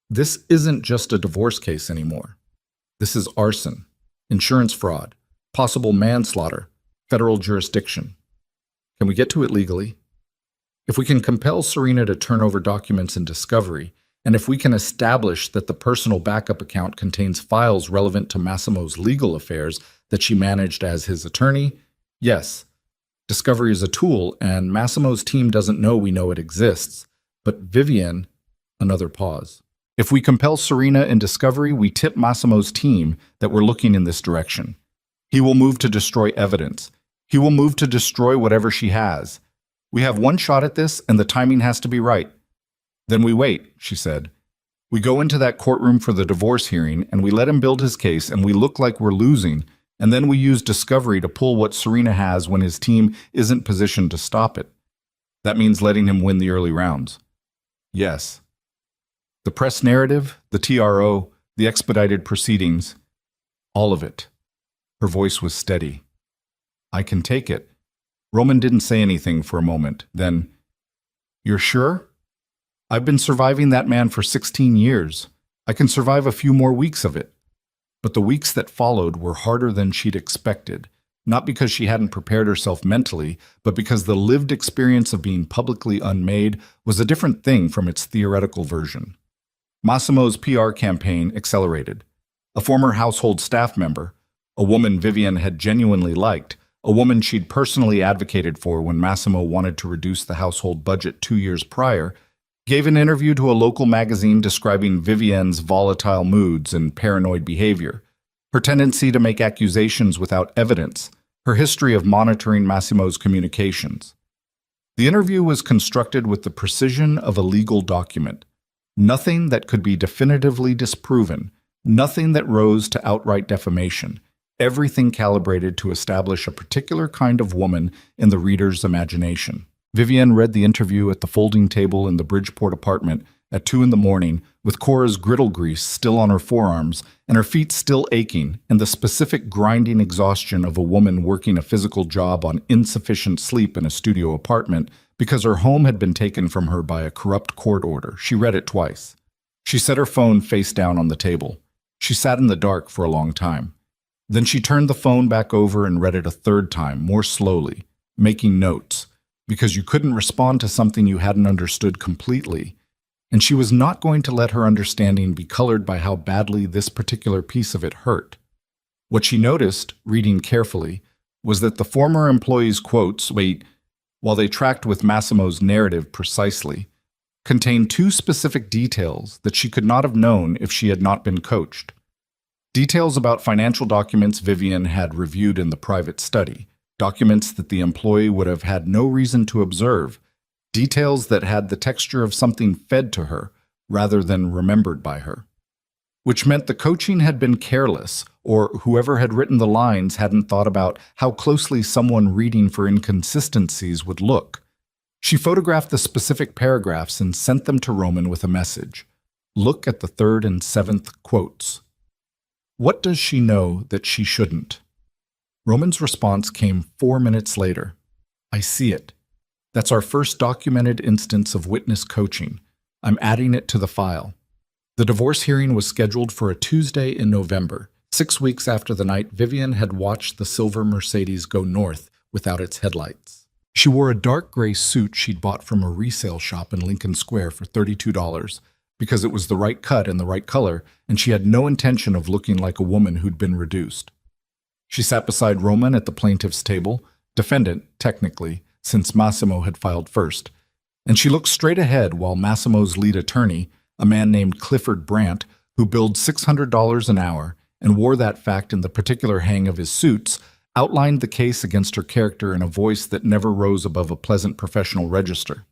"this isn't just a divorce case anymore. This is arson, insurance fraud, possible manslaughter, federal jurisdiction. Can we get to it legally? If we can compel Serena to turn over documents in discovery, and if we can establish that the personal backup account contains files relevant to Massimo's legal affairs that she managed as his attorney, yes, discovery is a tool, and Massimo's team doesn't know we know it exists. But Vivian," another pause, "if we compel Serena in discovery, we tip Massimo's team that we're looking in this direction. He will move to destroy evidence. He will move to destroy whatever she has. We have one shot at this, and the timing has to be right. Then we wait," she said. "We go into that courtroom for the divorce hearing, and we let him build his case, and we look like we're losing, and then we use discovery to pull what Serena has when his team isn't positioned to stop it. That means letting him win the early rounds." "Yes." "The press narrative, the TRO, the expedited proceedings, all of it." Her voice was steady. "I can take it." Roman didn't say anything for a moment. Then, "You're sure? I've been surviving that man for 16 years. I can survive a few more weeks of it." But the weeks that followed were harder than she'd expected, not because she hadn't prepared herself mentally, but because the lived experience of being publicly unmade was a different thing from its theoretical version. Massimo's PR campaign accelerated. A former household staff member, a woman Vivian had genuinely liked, a woman she'd personally advocated for when Massimo wanted to reduce the household budget 2 years prior, gave an interview to a local magazine describing Vivian's volatile moods and paranoid behavior, her tendency to make accusations without evidence, her history of monitoring Massimo's communications. The interview was constructed with the precision of a legal document. Nothing that could be definitively disproven, nothing that rose to outright defamation, everything calibrated to establish a particular kind of woman in the reader's imagination. Vivian read the interview at the folding table in the Bridgeport apartment at 2 in the morning, with Cora's griddle grease still on her forearms and her feet still aching, and the specific grinding exhaustion of a woman working a physical job on insufficient sleep in a studio apartment because her home had been taken from her by a corrupt court order. She read it twice. She set her phone face down on the table. She sat in the dark for a long time. Then she turned the phone back over and read it a third time, more slowly, making notes, because you couldn't respond to something you hadn't understood completely, and she was not going to let her understanding be colored by how badly this particular piece of it hurt. What she noticed, reading carefully, was that the former employee's quotes, while they tracked with Massimo's narrative precisely, contained two specific details that she could not have known if she had not been coached. Details about financial documents Vivian had reviewed in the private study, documents that the employee would have had no reason to observe, details that had the texture of something fed to her rather than remembered by her. Which meant the coaching had been careless, or whoever had written the lines hadn't thought about how closely someone reading for inconsistencies would look. She photographed the specific paragraphs and sent them to Roman with a message. Look at the 3rd and 7th quotes. What does she know that she shouldn't? Roman's response came 4 minutes later. I see it. That's our first documented instance of witness coaching. I'm adding it to the file. The divorce hearing was scheduled for a Tuesday in November, 6 weeks after the night Vivian had watched the silver Mercedes go north without its headlights. She wore a dark gray suit she'd bought from a resale shop in Lincoln Square for $32 because it was the right cut and the right color, and she had no intention of looking like a woman who'd been reduced. She sat beside Roman at the plaintiff's table, defendant, technically, since Massimo had filed first, and she looked straight ahead while Massimo's lead attorney, a man named Clifford Brandt, who billed $600 an hour and wore that fact in the particular hang of his suits, outlined the case against her character in a voice that never rose above a pleasant professional register.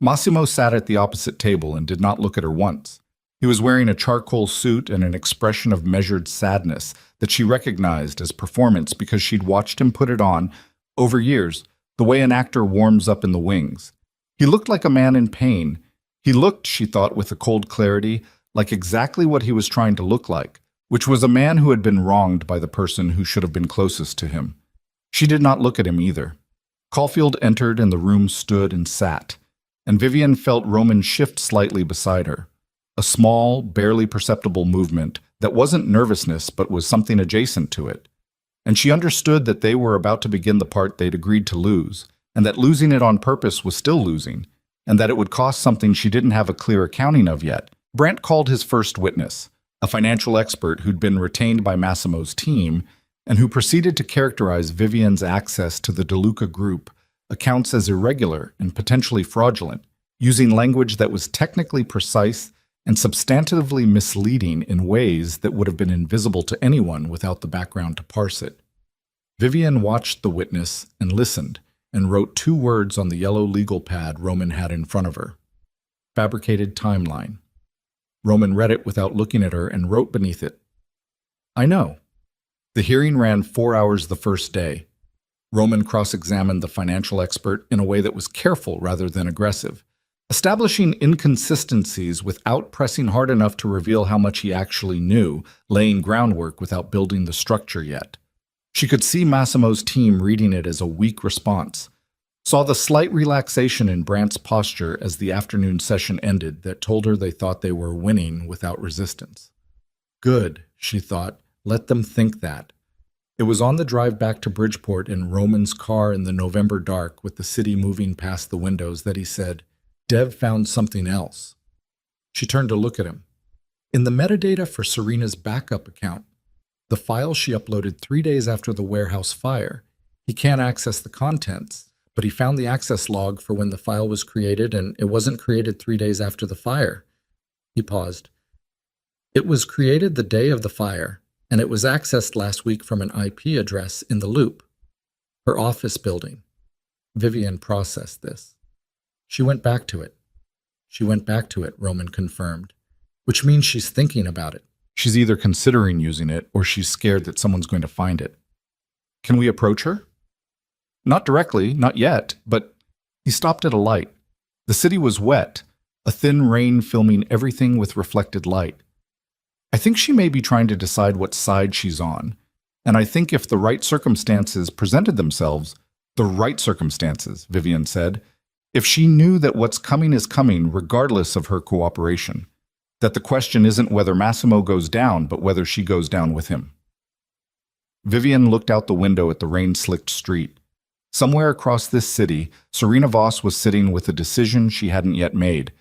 Massimo sat at the opposite table and did not look at her once. He was wearing a charcoal suit and an expression of measured sadness that she recognized as performance because she'd watched him put it on, over years, the way an actor warms up in the wings. He looked like a man in pain. He looked, she thought with a cold clarity, like exactly what he was trying to look like, which was a man who had been wronged by the person who should have been closest to him. She did not look at him either. Caulfield entered and the room stood and sat, and Vivian felt Roman shift slightly beside her. A small, barely perceptible movement that wasn't nervousness but was something adjacent to it. And she understood that they were about to begin the part they'd agreed to lose, and that losing it on purpose was still losing, and that it would cost something she didn't have a clear accounting of yet. Brandt called his first witness, a financial expert who'd been retained by Massimo's team, and who proceeded to characterize Vivian's access to the DeLuca Group accounts as irregular and potentially fraudulent, using language that was technically precise and substantively misleading in ways that would have been invisible to anyone without the background to parse it. Vivian watched the witness and listened, and wrote 2 words on the yellow legal pad Roman had in front of her. Fabricated timeline. Roman read it without looking at her and wrote beneath it, I know. The hearing ran 4 hours the first day. Roman cross-examined the financial expert in a way that was careful rather than aggressive, establishing inconsistencies without pressing hard enough to reveal how much he actually knew, laying groundwork without building the structure yet. She could see Massimo's team reading it as a weak response, saw the slight relaxation in Brandt's posture as the afternoon session ended that told her they thought they were winning without resistance. Good, she thought, let them think that. It was on the drive back to Bridgeport in Roman's car in the November dark with the city moving past the windows that he said, Dev found something else. She turned to look at him. In the metadata for Serena's backup account, the file she uploaded 3 days after the warehouse fire, he can't access the contents, but he found the access log for when the file was created, and it wasn't created 3 days after the fire. He paused. It was created the day of the fire, and it was accessed last week from an IP address in the Loop, her office building. Vivian processed this. She went back to it. She went back to it, Roman confirmed, which means she's thinking about it. She's either considering using it or she's scared that someone's going to find it. Can we approach her? Not directly, not yet, but he stopped at a light. The city was wet. a thin rain filming everything with reflected light. I think she may be trying to decide what side she's on, and I think if the right circumstances presented themselves, the right circumstances, Vivian said, if she knew that what's coming is coming regardless of her cooperation, that the question isn't whether Massimo goes down, but whether she goes down with him. Vivian looked out the window at the rain-slicked street. Somewhere across this city, Serena Voss was sitting with a decision she hadn't yet made,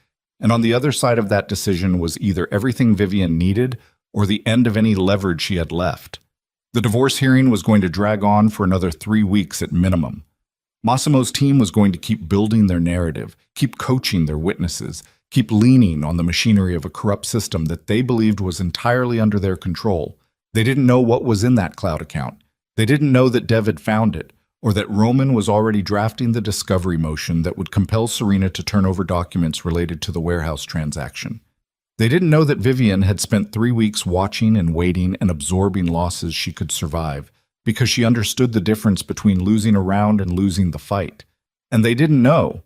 and on the other side of that decision was either everything Vivian needed or the end of any leverage she had left. The divorce hearing was going to drag on for another 3 weeks at minimum. Massimo's team was going to keep building their narrative, keep coaching their witnesses, keep leaning on the machinery of a corrupt system that they believed was entirely under their control. They didn't know what was in that cloud account. They didn't know that Dev had found it, or that Roman was already drafting the discovery motion that would compel Serena to turn over documents related to the warehouse transaction. They didn't know that Vivian had spent 3 weeks watching and waiting and absorbing losses she could survive, because she understood the difference between losing a round and losing the fight. And they didn't know,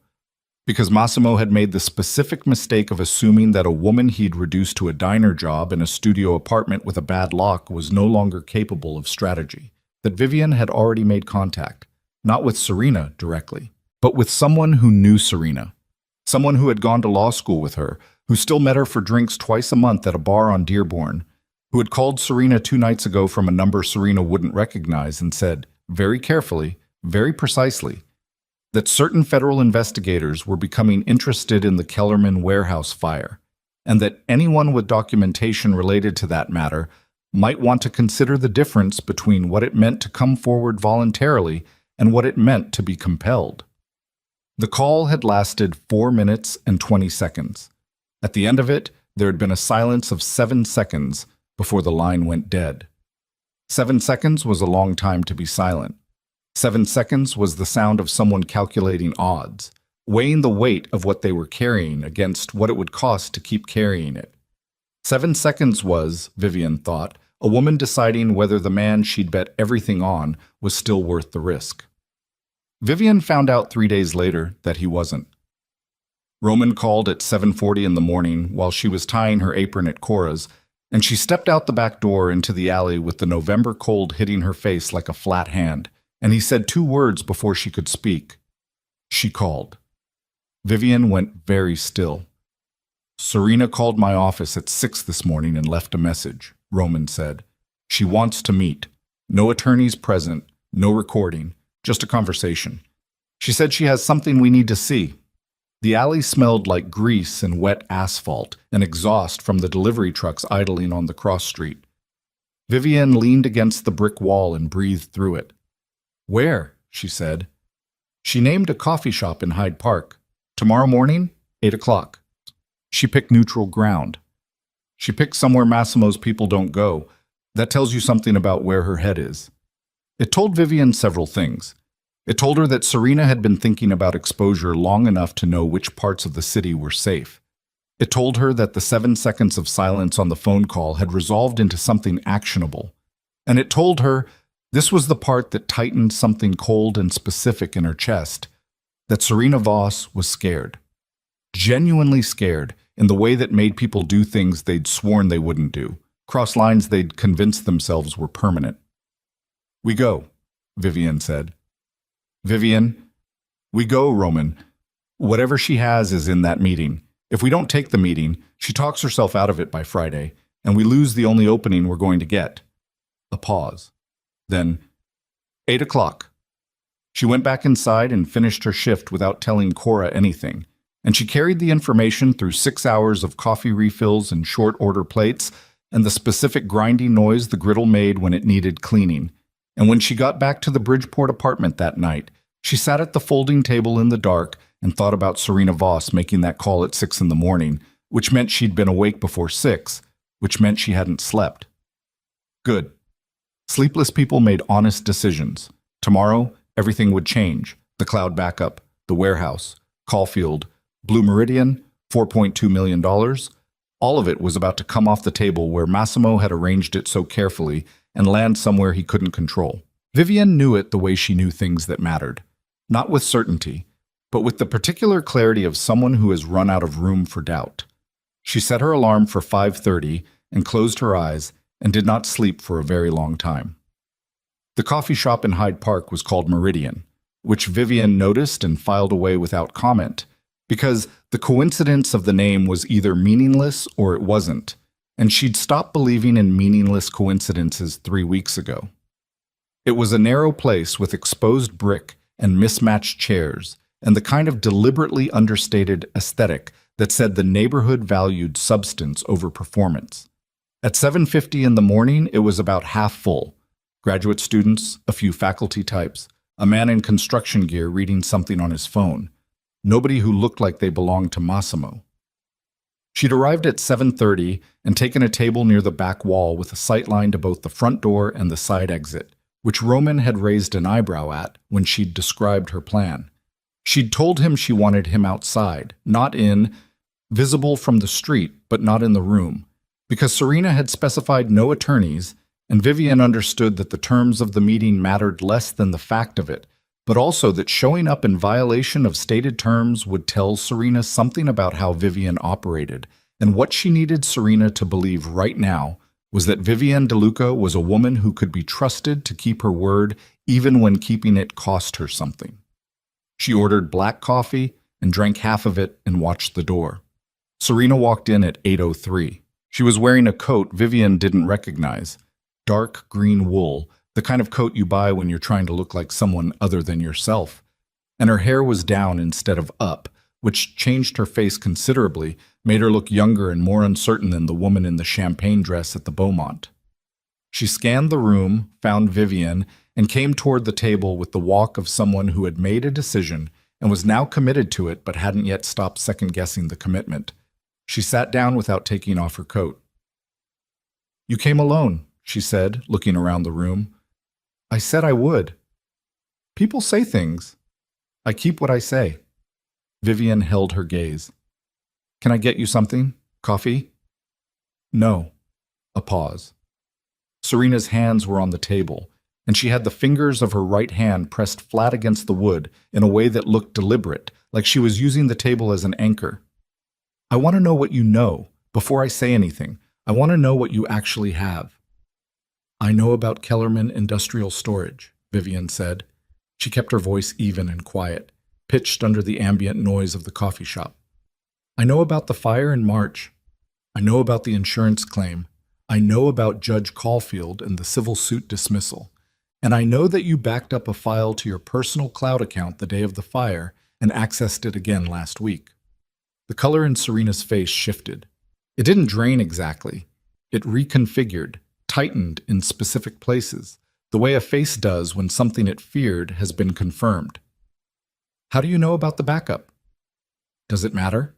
because Massimo had made the specific mistake of assuming that a woman he'd reduced to a diner job in a studio apartment with a bad lock was no longer capable of strategy. That Vivian had already made contact, not with Serena directly, but with someone who knew Serena, someone who had gone to law school with her, who still met her for drinks twice a month at a bar on Dearborn, who had called Serena 2 nights ago from a number Serena wouldn't recognize and said, very carefully, very precisely, that certain federal investigators were becoming interested in the Kellerman warehouse fire, and that anyone with documentation related to that matter might want to consider the difference between what it meant to come forward voluntarily and what it meant to be compelled. The call had lasted 4 minutes and 20 seconds. At the end of it, there had been a silence of 7 seconds before the line went dead. 7 seconds was a long time to be silent. 7 seconds was the sound of someone calculating odds, weighing the weight of what they were carrying against what it would cost to keep carrying it. 7 seconds was, Vivian thought, a woman deciding whether the man she'd bet everything on was still worth the risk. Vivian found out 3 days later that he wasn't. Roman called at 7:40 in the morning while she was tying her apron at Cora's, and she stepped out the back door into the alley with the November cold hitting her face like a flat hand, and he said 2 words before she could speak. She called. Vivian went very still. Serena called my office at 6 this morning and left a message, Roman said. She wants to meet. No attorneys present, no recording, just a conversation. She said she has something we need to see. The alley smelled like grease and wet asphalt and exhaust from the delivery trucks idling on the cross street. Vivian leaned against the brick wall and breathed through it. Where? She said. She named a coffee shop in Hyde Park. Tomorrow morning, 8 o'clock. She picked neutral ground. She picked somewhere Massimo's people don't go. That tells you something about where her head is. It told Vivian several things. It told her that Serena had been thinking about exposure long enough to know which parts of the city were safe. It told her that the 7 seconds of silence on the phone call had resolved into something actionable. And it told her this was the part that tightened something cold and specific in her chest, that Serena Voss was scared. Genuinely scared in the way that made people do things they'd sworn they wouldn't do, cross lines they'd convinced themselves were permanent. We go, Vivian said. Vivian, we go, Roman. Whatever she has is in that meeting. If we don't take the meeting, she talks herself out of it by Friday, and we lose the only opening we're going to get. A pause. Then, 8 o'clock. She went back inside and finished her shift without telling Cora anything, and she carried the information through 6 hours of coffee refills and short order plates and the specific grinding noise the griddle made when it needed cleaning. And when she got back to the Bridgeport apartment that night, she sat at the folding table in the dark and thought about Serena Voss making that call at 6 in the morning, which meant she'd been awake before 6, which meant she hadn't slept. Good. Sleepless people made honest decisions. Tomorrow, everything would change. The cloud backup, the warehouse, Caulfield, Blue Meridian, $4.2 million. All of it was about to come off the table where Massimo had arranged it so carefully and land somewhere he couldn't control. Vivian knew it the way she knew things that mattered. Not with certainty, but with the particular clarity of someone who has run out of room for doubt. She set her alarm for 5:30 and closed her eyes and did not sleep for a very long time. The coffee shop in Hyde Park was called Meridian, which Vivian noticed and filed away without comment, because the coincidence of the name was either meaningless or it wasn't, and she'd stopped believing in meaningless coincidences 3 weeks ago. It was a narrow place with exposed brick and mismatched chairs, and the kind of deliberately understated aesthetic that said the neighborhood valued substance over performance. At 7:50 in the morning, it was about half full. Graduate students, a few faculty types, a man in construction gear reading something on his phone. Nobody who looked like they belonged to Massimo. She'd arrived at 7:30 and taken a table near the back wall with a sight line to both the front door and the side exit, which Roman had raised an eyebrow at when she'd described her plan. She'd told him she wanted him outside, not in, visible from the street, but not in the room, because Serena had specified no attorneys, and Vivian understood that the terms of the meeting mattered less than the fact of it, but also that showing up in violation of stated terms would tell Serena something about how Vivian operated, and what she needed Serena to believe right now was that Vivian DeLuca was a woman who could be trusted to keep her word even when keeping it cost her something. She ordered black coffee and drank half of it and watched the door. Serena walked in at 8:03. She was wearing a coat Vivian didn't recognize, dark green wool, the kind of coat you buy when you're trying to look like someone other than yourself. And her hair was down instead of up, which changed her face considerably, made her look younger and more uncertain than the woman in the champagne dress at the Beaumont. She scanned the room, found Vivian, and came toward the table with the walk of someone who had made a decision and was now committed to it but hadn't yet stopped second-guessing the commitment. She sat down without taking off her coat. "You came alone," she said, looking around the room. "I said I would. People say things. I keep what I say." Vivian held her gaze. "Can I get you something? Coffee?" "No." A pause. Serena's hands were on the table, and she had the fingers of her right hand pressed flat against the wood in a way that looked deliberate, like she was using the table as an anchor. "I want to know what you know. Before I say anything, I want to know what you actually have." "I know about Kellerman Industrial Storage," Vivian said. She kept her voice even and quiet, pitched under the ambient noise of the coffee shop. "I know about the fire in March. I know about the insurance claim. I know about Judge Caulfield and the civil suit dismissal. And I know that you backed up a file to your personal cloud account the day of the fire and accessed it again last week." The color in Serena's face shifted. It didn't drain exactly. It reconfigured, tightened in specific places, the way a face does when something it feared has been confirmed. "How do you know about the backup?" "Does it matter?"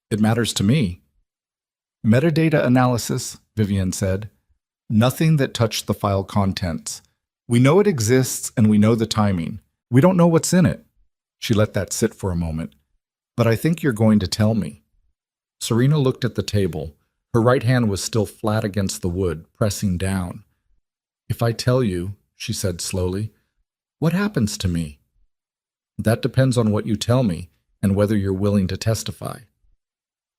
"It matters to me." "Metadata analysis," Vivian said. "Nothing that touched the file contents. We know it exists and we know the timing. We don't know what's in it." She let that sit for a moment. "But I think you're going to tell me." Serena looked at the table. Her right hand was still flat against the wood, pressing down. "If I tell you," she said slowly, "what happens to me?" "That depends on what you tell me and whether you're willing to testify."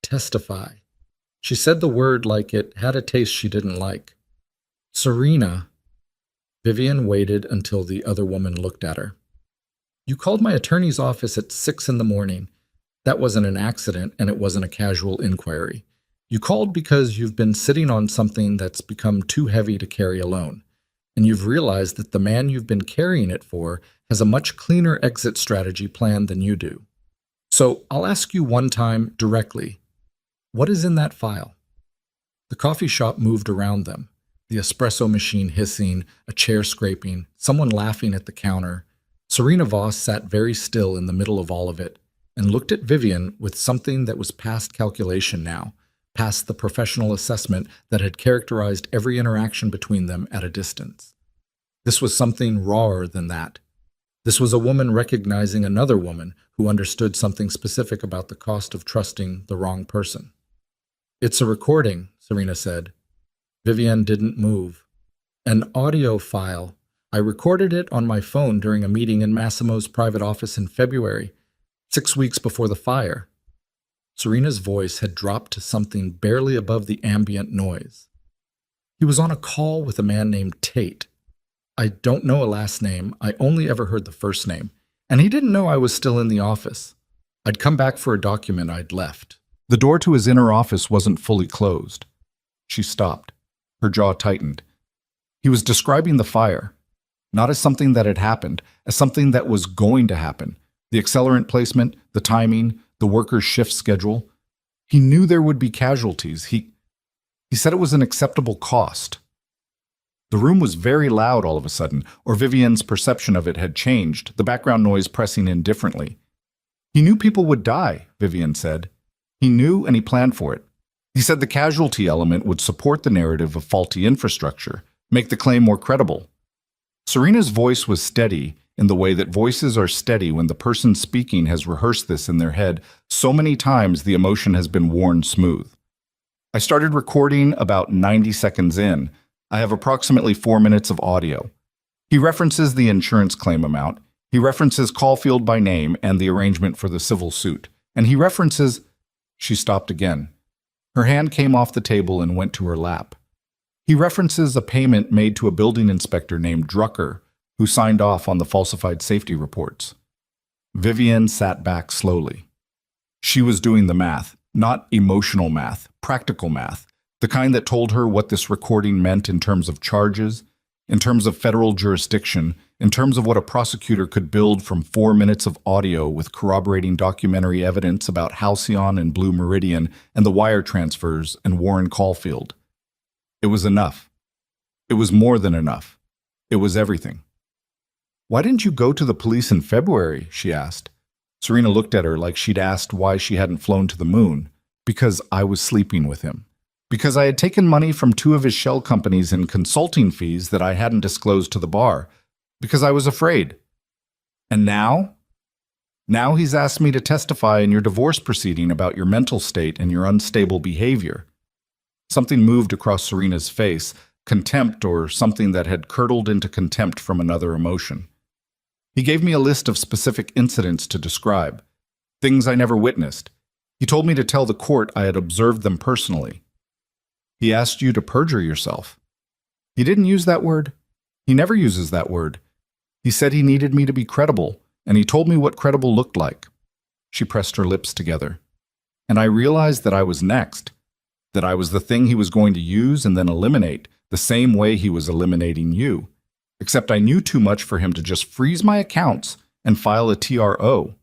Testify. She said the word like it had a taste she didn't like. "Serena." Vivian waited until the other woman looked at her. "You called my attorney's office at 6 in the morning. That wasn't an accident, and it wasn't a casual inquiry. You called because you've been sitting on something that's become too heavy to carry alone, and you've realized that the man you've been carrying it for has a much cleaner exit strategy planned than you do. So I'll ask you one time directly, what is in that file?" The coffee shop moved around them, the espresso machine hissing, a chair scraping, someone laughing at the counter. Serena Voss sat very still in the middle of all of it and looked at Vivian with something that was past calculation now, past the professional assessment that had characterized every interaction between them at a distance. This was something rawer than that. This was a woman recognizing another woman who understood something specific about the cost of trusting the wrong person. "It's a recording," Serena said. Vivian didn't move. "An audio file. I recorded it on my phone during a meeting in Massimo's private office in February. 6 weeks before the fire. Serena's voice had dropped to something barely above the ambient noise. He was on a call with a man named Tate. I don't know a last name, I only ever heard the first name, and he didn't know I was still in the office. I'd come back for a document I'd left. The door to his inner office wasn't fully closed. She stopped. Her jaw tightened. He was describing the fire, not as something that had happened, as something that was going to happen. The accelerant placement, the timing, the workers' shift schedule. He knew there would be casualties. He said it was an acceptable cost. The room was very loud all of a sudden, or Vivian's perception of it had changed, the background noise pressing in differently. He knew people would die, Vivian said. He knew and he planned for it. He said the casualty element would support the narrative of faulty infrastructure, make the claim more credible. Serena's voice was steady in the way that voices are steady when the person speaking has rehearsed this in their head so many times the emotion has been worn smooth. I started recording about 90 seconds in. I have approximately 4 minutes of audio. He references the insurance claim amount. He references Caulfield by name and the arrangement for the civil suit. And he references... She stopped again. Her hand came off the table and went to her lap. He references a payment made to a building inspector named Drucker, who signed off on the falsified safety reports. Vivian sat back slowly. She was doing the math, not emotional math, practical math, the kind that told her what this recording meant in terms of charges, in terms of federal jurisdiction, in terms of what a prosecutor could build from 4 minutes of audio with corroborating documentary evidence about Halcyon and Blue Meridian and the wire transfers and Warren Caulfield. It was enough. It was more than enough. It was everything. "Why didn't you go to the police in February?" she asked. Serena looked at her like she'd asked why she hadn't flown to the moon. "Because I was sleeping with him. Because I had taken money from 2 of his shell companies in consulting fees that I hadn't disclosed to the bar. Because I was afraid. And now? Now he's asked me to testify in your divorce proceeding about your mental state and your unstable behavior." Something moved across Serena's face, contempt or something that had curdled into contempt from another emotion. "He gave me a list of specific incidents to describe, things I never witnessed. He told me to tell the court I had observed them personally. He asked you to perjure yourself. He didn't use that word. He never uses that word. He said he needed me to be credible, and he told me what credible looked like." She pressed her lips together. "And I realized that I was next, that I was the thing he was going to use and then eliminate, the same way he was eliminating you. Except I knew too much for him to just freeze my accounts and file a TRO.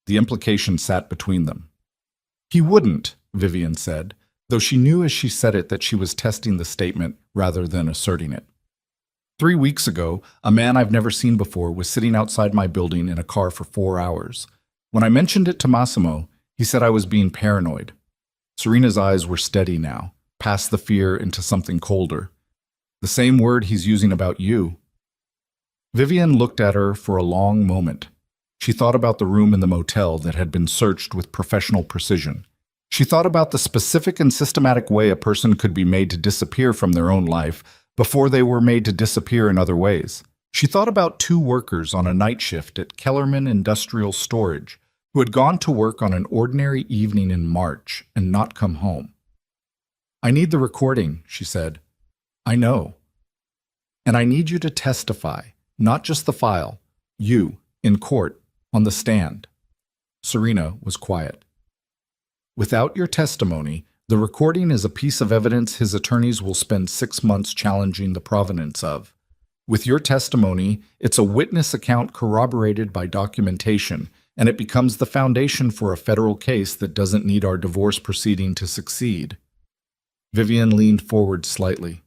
The implication sat between them. "He wouldn't," Vivian said, though she knew as she said it that she was testing the statement rather than asserting it. 3 weeks ago, a man I've never seen before was sitting outside my building in a car for 4 hours. When I mentioned it to Massimo, he said I was being paranoid." Serena's eyes were steady now, past the fear into something colder. "The same word he's using about you." Vivian looked at her for a long moment. She thought about the room in the motel that had been searched with professional precision. She thought about the specific and systematic way a person could be made to disappear from their own life before they were made to disappear in other ways. She thought about 2 workers on a night shift at Kellerman Industrial Storage who had gone to work on an ordinary evening in March and not come home. "I need the recording," she said. "I know. And I need you to testify, not just the file, you, in court, on the stand." Serena was quiet. "Without your testimony, the recording is a piece of evidence his attorneys will spend 6 months challenging the provenance of. With your testimony, it's a witness account corroborated by documentation, and it becomes the foundation for a federal case that doesn't need our divorce proceeding to succeed." Vivian leaned forward slightly.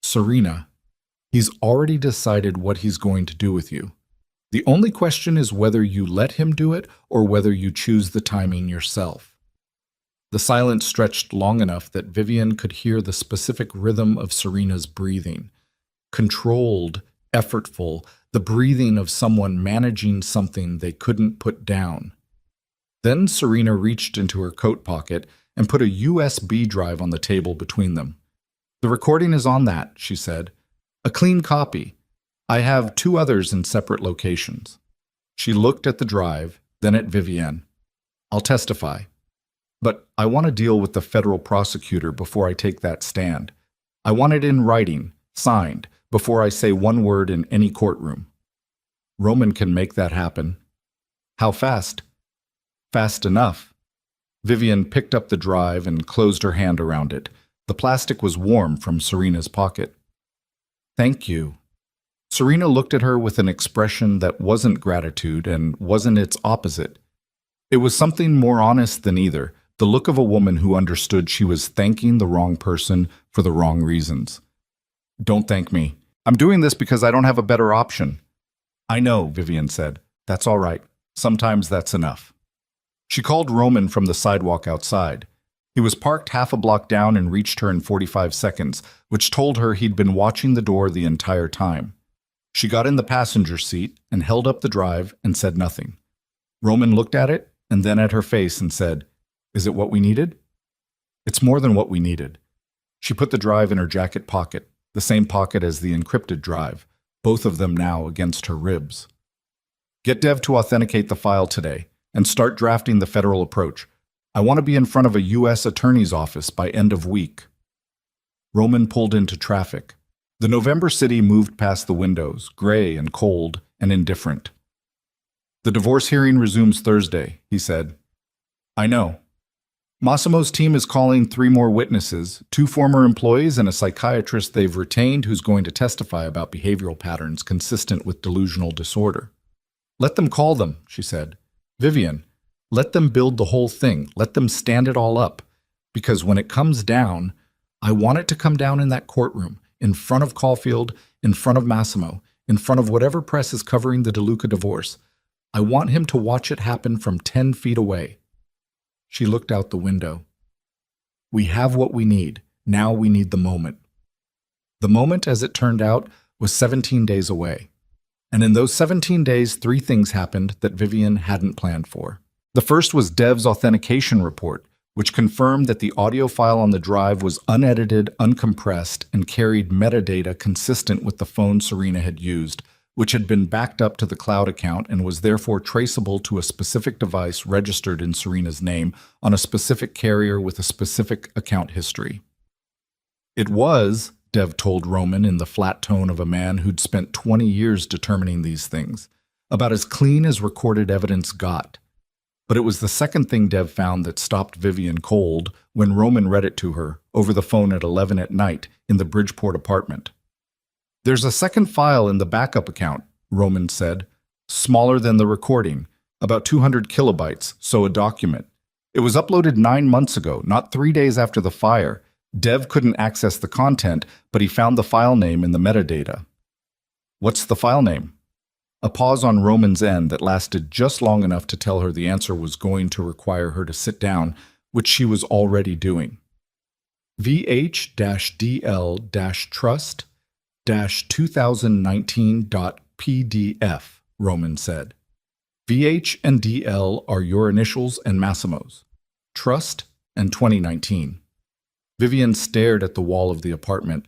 "Serena, he's already decided what he's going to do with you. The only question is whether you let him do it or whether you choose the timing yourself." The silence stretched long enough that Vivian could hear the specific rhythm of Serena's breathing. Controlled, effortful, the breathing of someone managing something they couldn't put down. Then Serena reached into her coat pocket and put a USB drive on the table between them. "The recording is on that," she said. "A clean copy. I have 2 others in separate locations." She looked at the drive, then at Vivienne. I'll testify. But I want to deal with the federal prosecutor before I take that stand. I want it in writing, signed, before I say one word in any courtroom. Roman can make that happen. How fast? Fast enough. Vivienne picked up the drive and closed her hand around it. The plastic was warm from Serena's pocket. Thank you. Serena looked at her with an expression that wasn't gratitude and wasn't its opposite. It was something more honest than either, the look of a woman who understood she was thanking the wrong person for the wrong reasons. Don't thank me. I'm doing this because I don't have a better option. I know, Vivienne said. That's all right. Sometimes that's enough. She called Roman from the sidewalk outside. He was parked half a block down and reached her in 45 seconds, which told her he'd been watching the door the entire time. She got in the passenger seat and held up the drive and said nothing. Roman looked at it and then at her face and said, "Is it what we needed?" "It's more than what we needed." She put the drive in her jacket pocket, the same pocket as the encrypted drive, both of them now against her ribs. "Get Dev to authenticate the file today and start drafting the federal approach. I want to be in front of a U.S. attorney's office by end of week." Roman pulled into traffic. The November city moved past the windows, gray and cold and indifferent. "The divorce hearing resumes Thursday," he said. "I know. Massimo's team is calling 3 more witnesses, 2 former employees and a psychiatrist they've retained who's going to testify about behavioral patterns consistent with delusional disorder." "Let them call them," she said. "Vivienne, let them build the whole thing. Let them stand it all up. Because when it comes down, I want it to come down in that courtroom, in front of Caulfield, in front of Massimo, in front of whatever press is covering the DeLuca divorce. I want him to watch it happen from 10 feet away." She looked out the window. "We have what we need. Now we need the moment." The moment, as it turned out, was 17 days away. And in those 17 days, 3 things happened that Vivienne hadn't planned for. The first was Dev's authentication report, which confirmed that the audio file on the drive was unedited, uncompressed, and carried metadata consistent with the phone Serena had used, which had been backed up to the cloud account and was therefore traceable to a specific device registered in Serena's name on a specific carrier with a specific account history. It was, Dev told Roman in the flat tone of a man who'd spent 20 years determining these things, about as clean as recorded evidence got. But it was the second thing Dev found that stopped Vivienne cold when Roman read it to her over the phone at 11 at night in the Bridgeport apartment. "There's a second file in the backup account," Roman said, "smaller than the recording, about 200 kilobytes, so a document. It was uploaded 9 months ago, not 3 days after the fire. Dev couldn't access the content, but he found the file name in the metadata." "What's the file name?" A pause on Roman's end that lasted just long enough to tell her the answer was going to require her to sit down, which she was already doing. VH-DL-Trust-2019.pdf, Roman said. VH and DL are your initials and Massimo's. Trust and 2019. Vivienne stared at the wall of the apartment,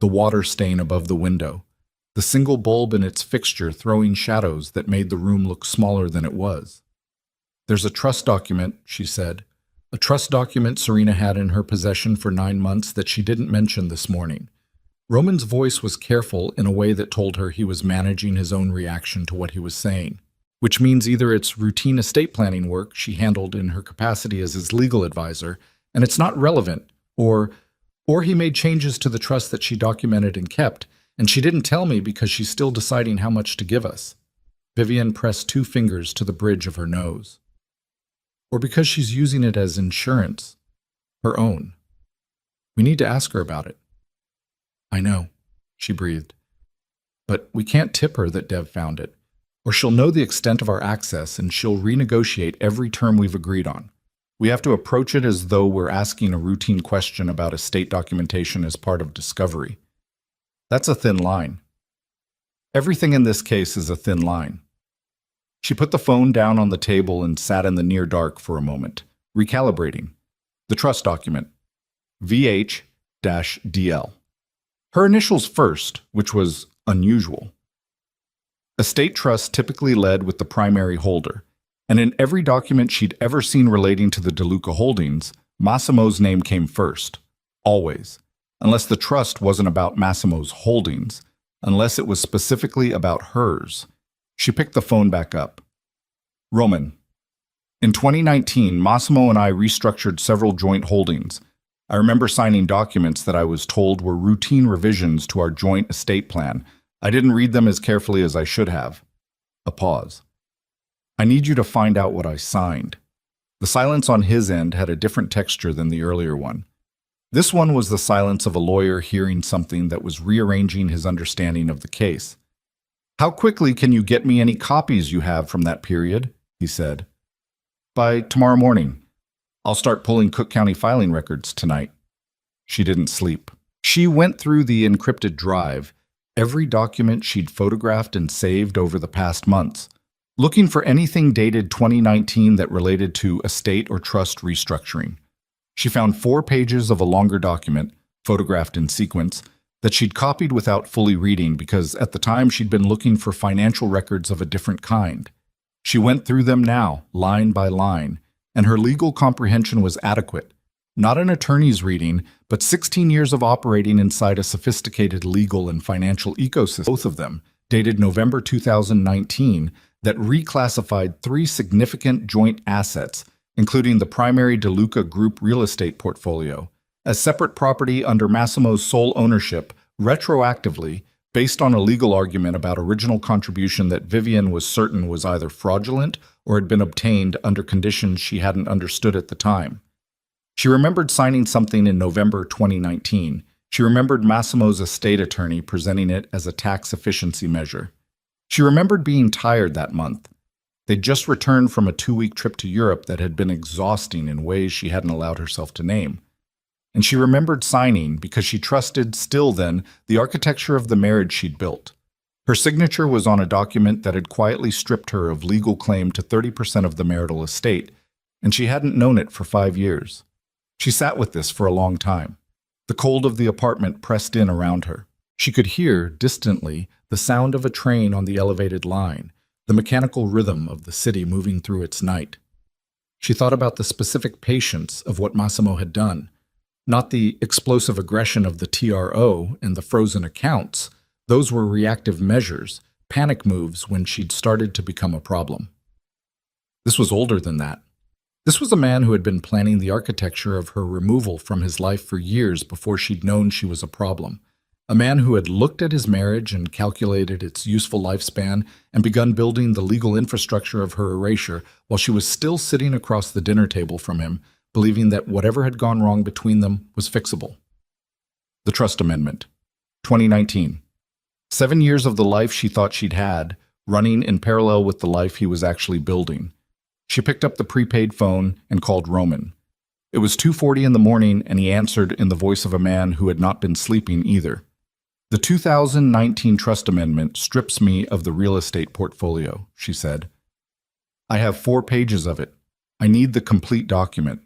the water stain above the window, the single bulb in its fixture throwing shadows that made the room look smaller than it was. "There's a trust document," she said. "A trust document Serena had in her possession for 9 months that she didn't mention this morning." Roman's voice was careful in a way that told her he was managing his own reaction to what he was saying, which means either it's routine estate planning work she handled in her capacity as his legal advisor, and it's not relevant, or he made changes to the trust that she documented and kept, and she didn't tell me because she's still deciding how much to give us. Vivienne pressed 2 fingers to the bridge of her nose. Or because she's using it as insurance, her own. We need to ask her about it. I know, she breathed. But we can't tip her that Dev found it, or she'll know the extent of our access and she'll renegotiate every term we've agreed on. We have to approach it as though we're asking a routine question about estate documentation as part of discovery. That's a thin line. Everything in this case is a thin line. She put the phone down on the table and sat in the near dark for a moment, recalibrating. The trust document. VH-DL. Her initials first, which was unusual. Estate trusts typically led with the primary holder, And in every document she'd ever seen relating to the DeLuca holdings, Massimo's name came first. Always. Unless the trust wasn't about Massimo's holdings, unless it was specifically about hers. She picked the phone back up. Roman. In 2019, Massimo and I restructured several joint holdings. I remember signing documents that I was told were routine revisions to our joint estate plan. I didn't read them as carefully as I should have. A pause. I need you to find out what I signed. The silence on his end had a different texture than the earlier one. This one was the silence of a lawyer hearing something that was rearranging his understanding of the case. How quickly can you get me any copies you have from that period? He said. By tomorrow morning. I'll start pulling Cook County filing records tonight. She didn't sleep. She went through the encrypted drive, every document she'd photographed and saved over the past months, looking for anything dated 2019 that related to estate or trust restructuring. She found 4 pages of a longer document, photographed in sequence, that she'd copied without fully reading because at the time she'd been looking for financial records of a different kind. She went through them now, line by line, and her legal comprehension was adequate. Not an attorney's reading, but 16 years of operating inside a sophisticated legal and financial ecosystem, both of them, dated November 2019, that reclassified 3 significant joint assets, including the primary DeLuca Group real estate portfolio, as separate property under Massimo's sole ownership, retroactively, based on a legal argument about original contribution that Vivian was certain was either fraudulent or had been obtained under conditions she hadn't understood at the time. She remembered signing something in November 2019. She remembered Massimo's estate attorney presenting it as a tax efficiency measure. She remembered being tired that month. They'd just returned from a 2-week trip to Europe that had been exhausting in ways she hadn't allowed herself to name. And she remembered signing because she trusted, still then, the architecture of the marriage she'd built. Her signature was on a document that had quietly stripped her of legal claim to 30% of the marital estate, and she hadn't known it for 5 years. She sat with this for a long time. The cold of the apartment pressed in around her. She could hear, distantly, the sound of a train on the elevated line, the mechanical rhythm of the city moving through its night. She thought about the specific patience of what Massimo had done, not the explosive aggression of the TRO and the frozen accounts. Those were reactive measures, panic moves when she'd started to become a problem. This was older than that. This was a man who had been planning the architecture of her removal from his life for years before she'd known she was a problem. A man who had looked at his marriage and calculated its useful lifespan and begun building the legal infrastructure of her erasure while she was still sitting across the dinner table from him, believing that whatever had gone wrong between them was fixable. The Trust Amendment. 2019. 7 years of the life she thought she'd had, running in parallel with the life he was actually building. She picked up the prepaid phone and called Roman. It was 2:40 in the morning, and he answered in the voice of a man who had not been sleeping either. The 2019 Trust Amendment strips me of the real estate portfolio, she said. I have 4 pages of it. I need the complete document.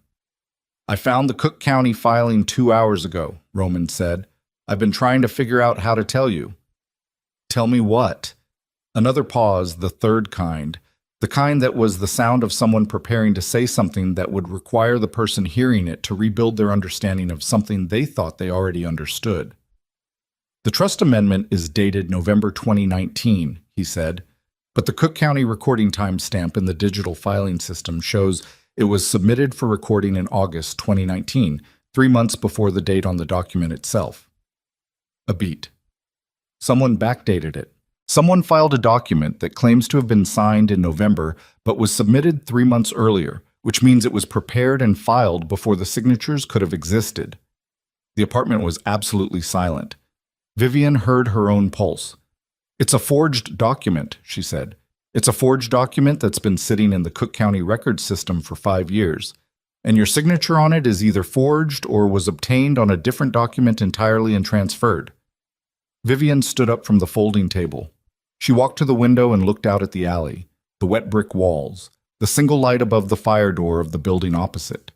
I found the Cook County filing 2 hours ago, Roman said. I've been trying to figure out how to tell you. Tell me what? Another pause, the third kind. The kind that was the sound of someone preparing to say something that would require the person hearing it to rebuild their understanding of something they thought they already understood. The Trust Amendment is dated November 2019, he said, but the Cook County recording timestamp in the digital filing system shows it was submitted for recording in August 2019, 3 months before the date on the document itself. A beat. Someone backdated it. Someone filed a document that claims to have been signed in November but was submitted 3 months earlier, which means it was prepared and filed before the signatures could have existed. The apartment was absolutely silent. Vivian heard her own pulse. It's a forged document, she said. It's a forged document that's been sitting in the Cook County record system for 5 years, and your signature on it is either forged or was obtained on a different document entirely and transferred. Vivian stood up from the folding table. She walked to the window and looked out at the alley, the wet brick walls, the single light above the fire door of the building opposite.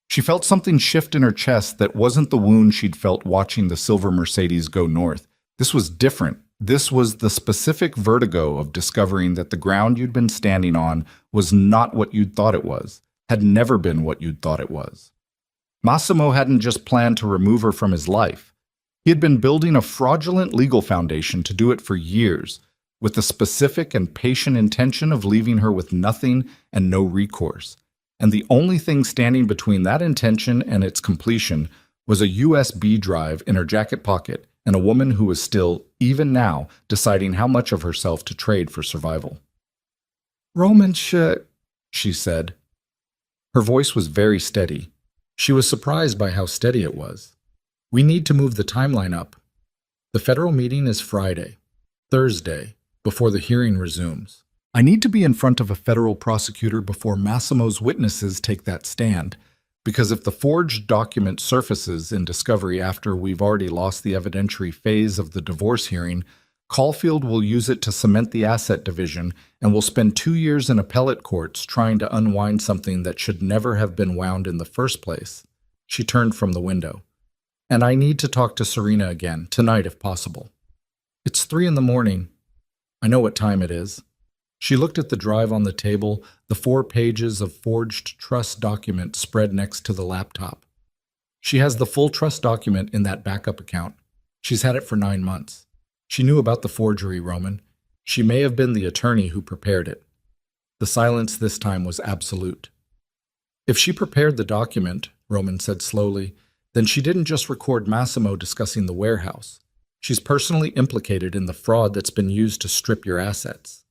She felt something shift in her chest that wasn't the wound she'd felt watching the silver Mercedes go north. This was different, This was the specific vertigo of discovering that the ground you'd been standing on was not what you'd thought it was, had never been what you'd thought it was. Massimo hadn't just planned to remove her from his life. He had been building a fraudulent legal foundation to do it for years, with the specific and patient intention of leaving her with nothing and no recourse. And the only thing standing between that intention and its completion was a USB drive in her jacket pocket and a woman who was still, even now, deciding how much of herself to trade for survival. "Roman shit," she said. Her voice was very steady. She was surprised by how steady it was. "We need to move the timeline up. The federal meeting is Friday, Thursday, before the hearing resumes. I need to be in front of a federal prosecutor before Massimo's witnesses take that stand, because if the forged document surfaces in discovery after we've already lost the evidentiary phase of the divorce hearing, Caulfield will use it to cement the asset division and will spend 2 years in appellate courts trying to unwind something that should never have been wound in the first place." She turned from the window. "And I need to talk to Serena again, tonight if possible." "It's 3 in the morning. I know what time it is." She looked at the drive on the table, the 4 pages of forged trust document spread next to the laptop. "She has the full trust document in that backup account. She's had it for 9 months. She knew about the forgery, Roman. She may have been the attorney who prepared it." The silence this time was absolute. "If she prepared the document," Roman said slowly, "then she didn't just record Massimo discussing the warehouse. She's personally implicated in the fraud that's been used to strip your assets."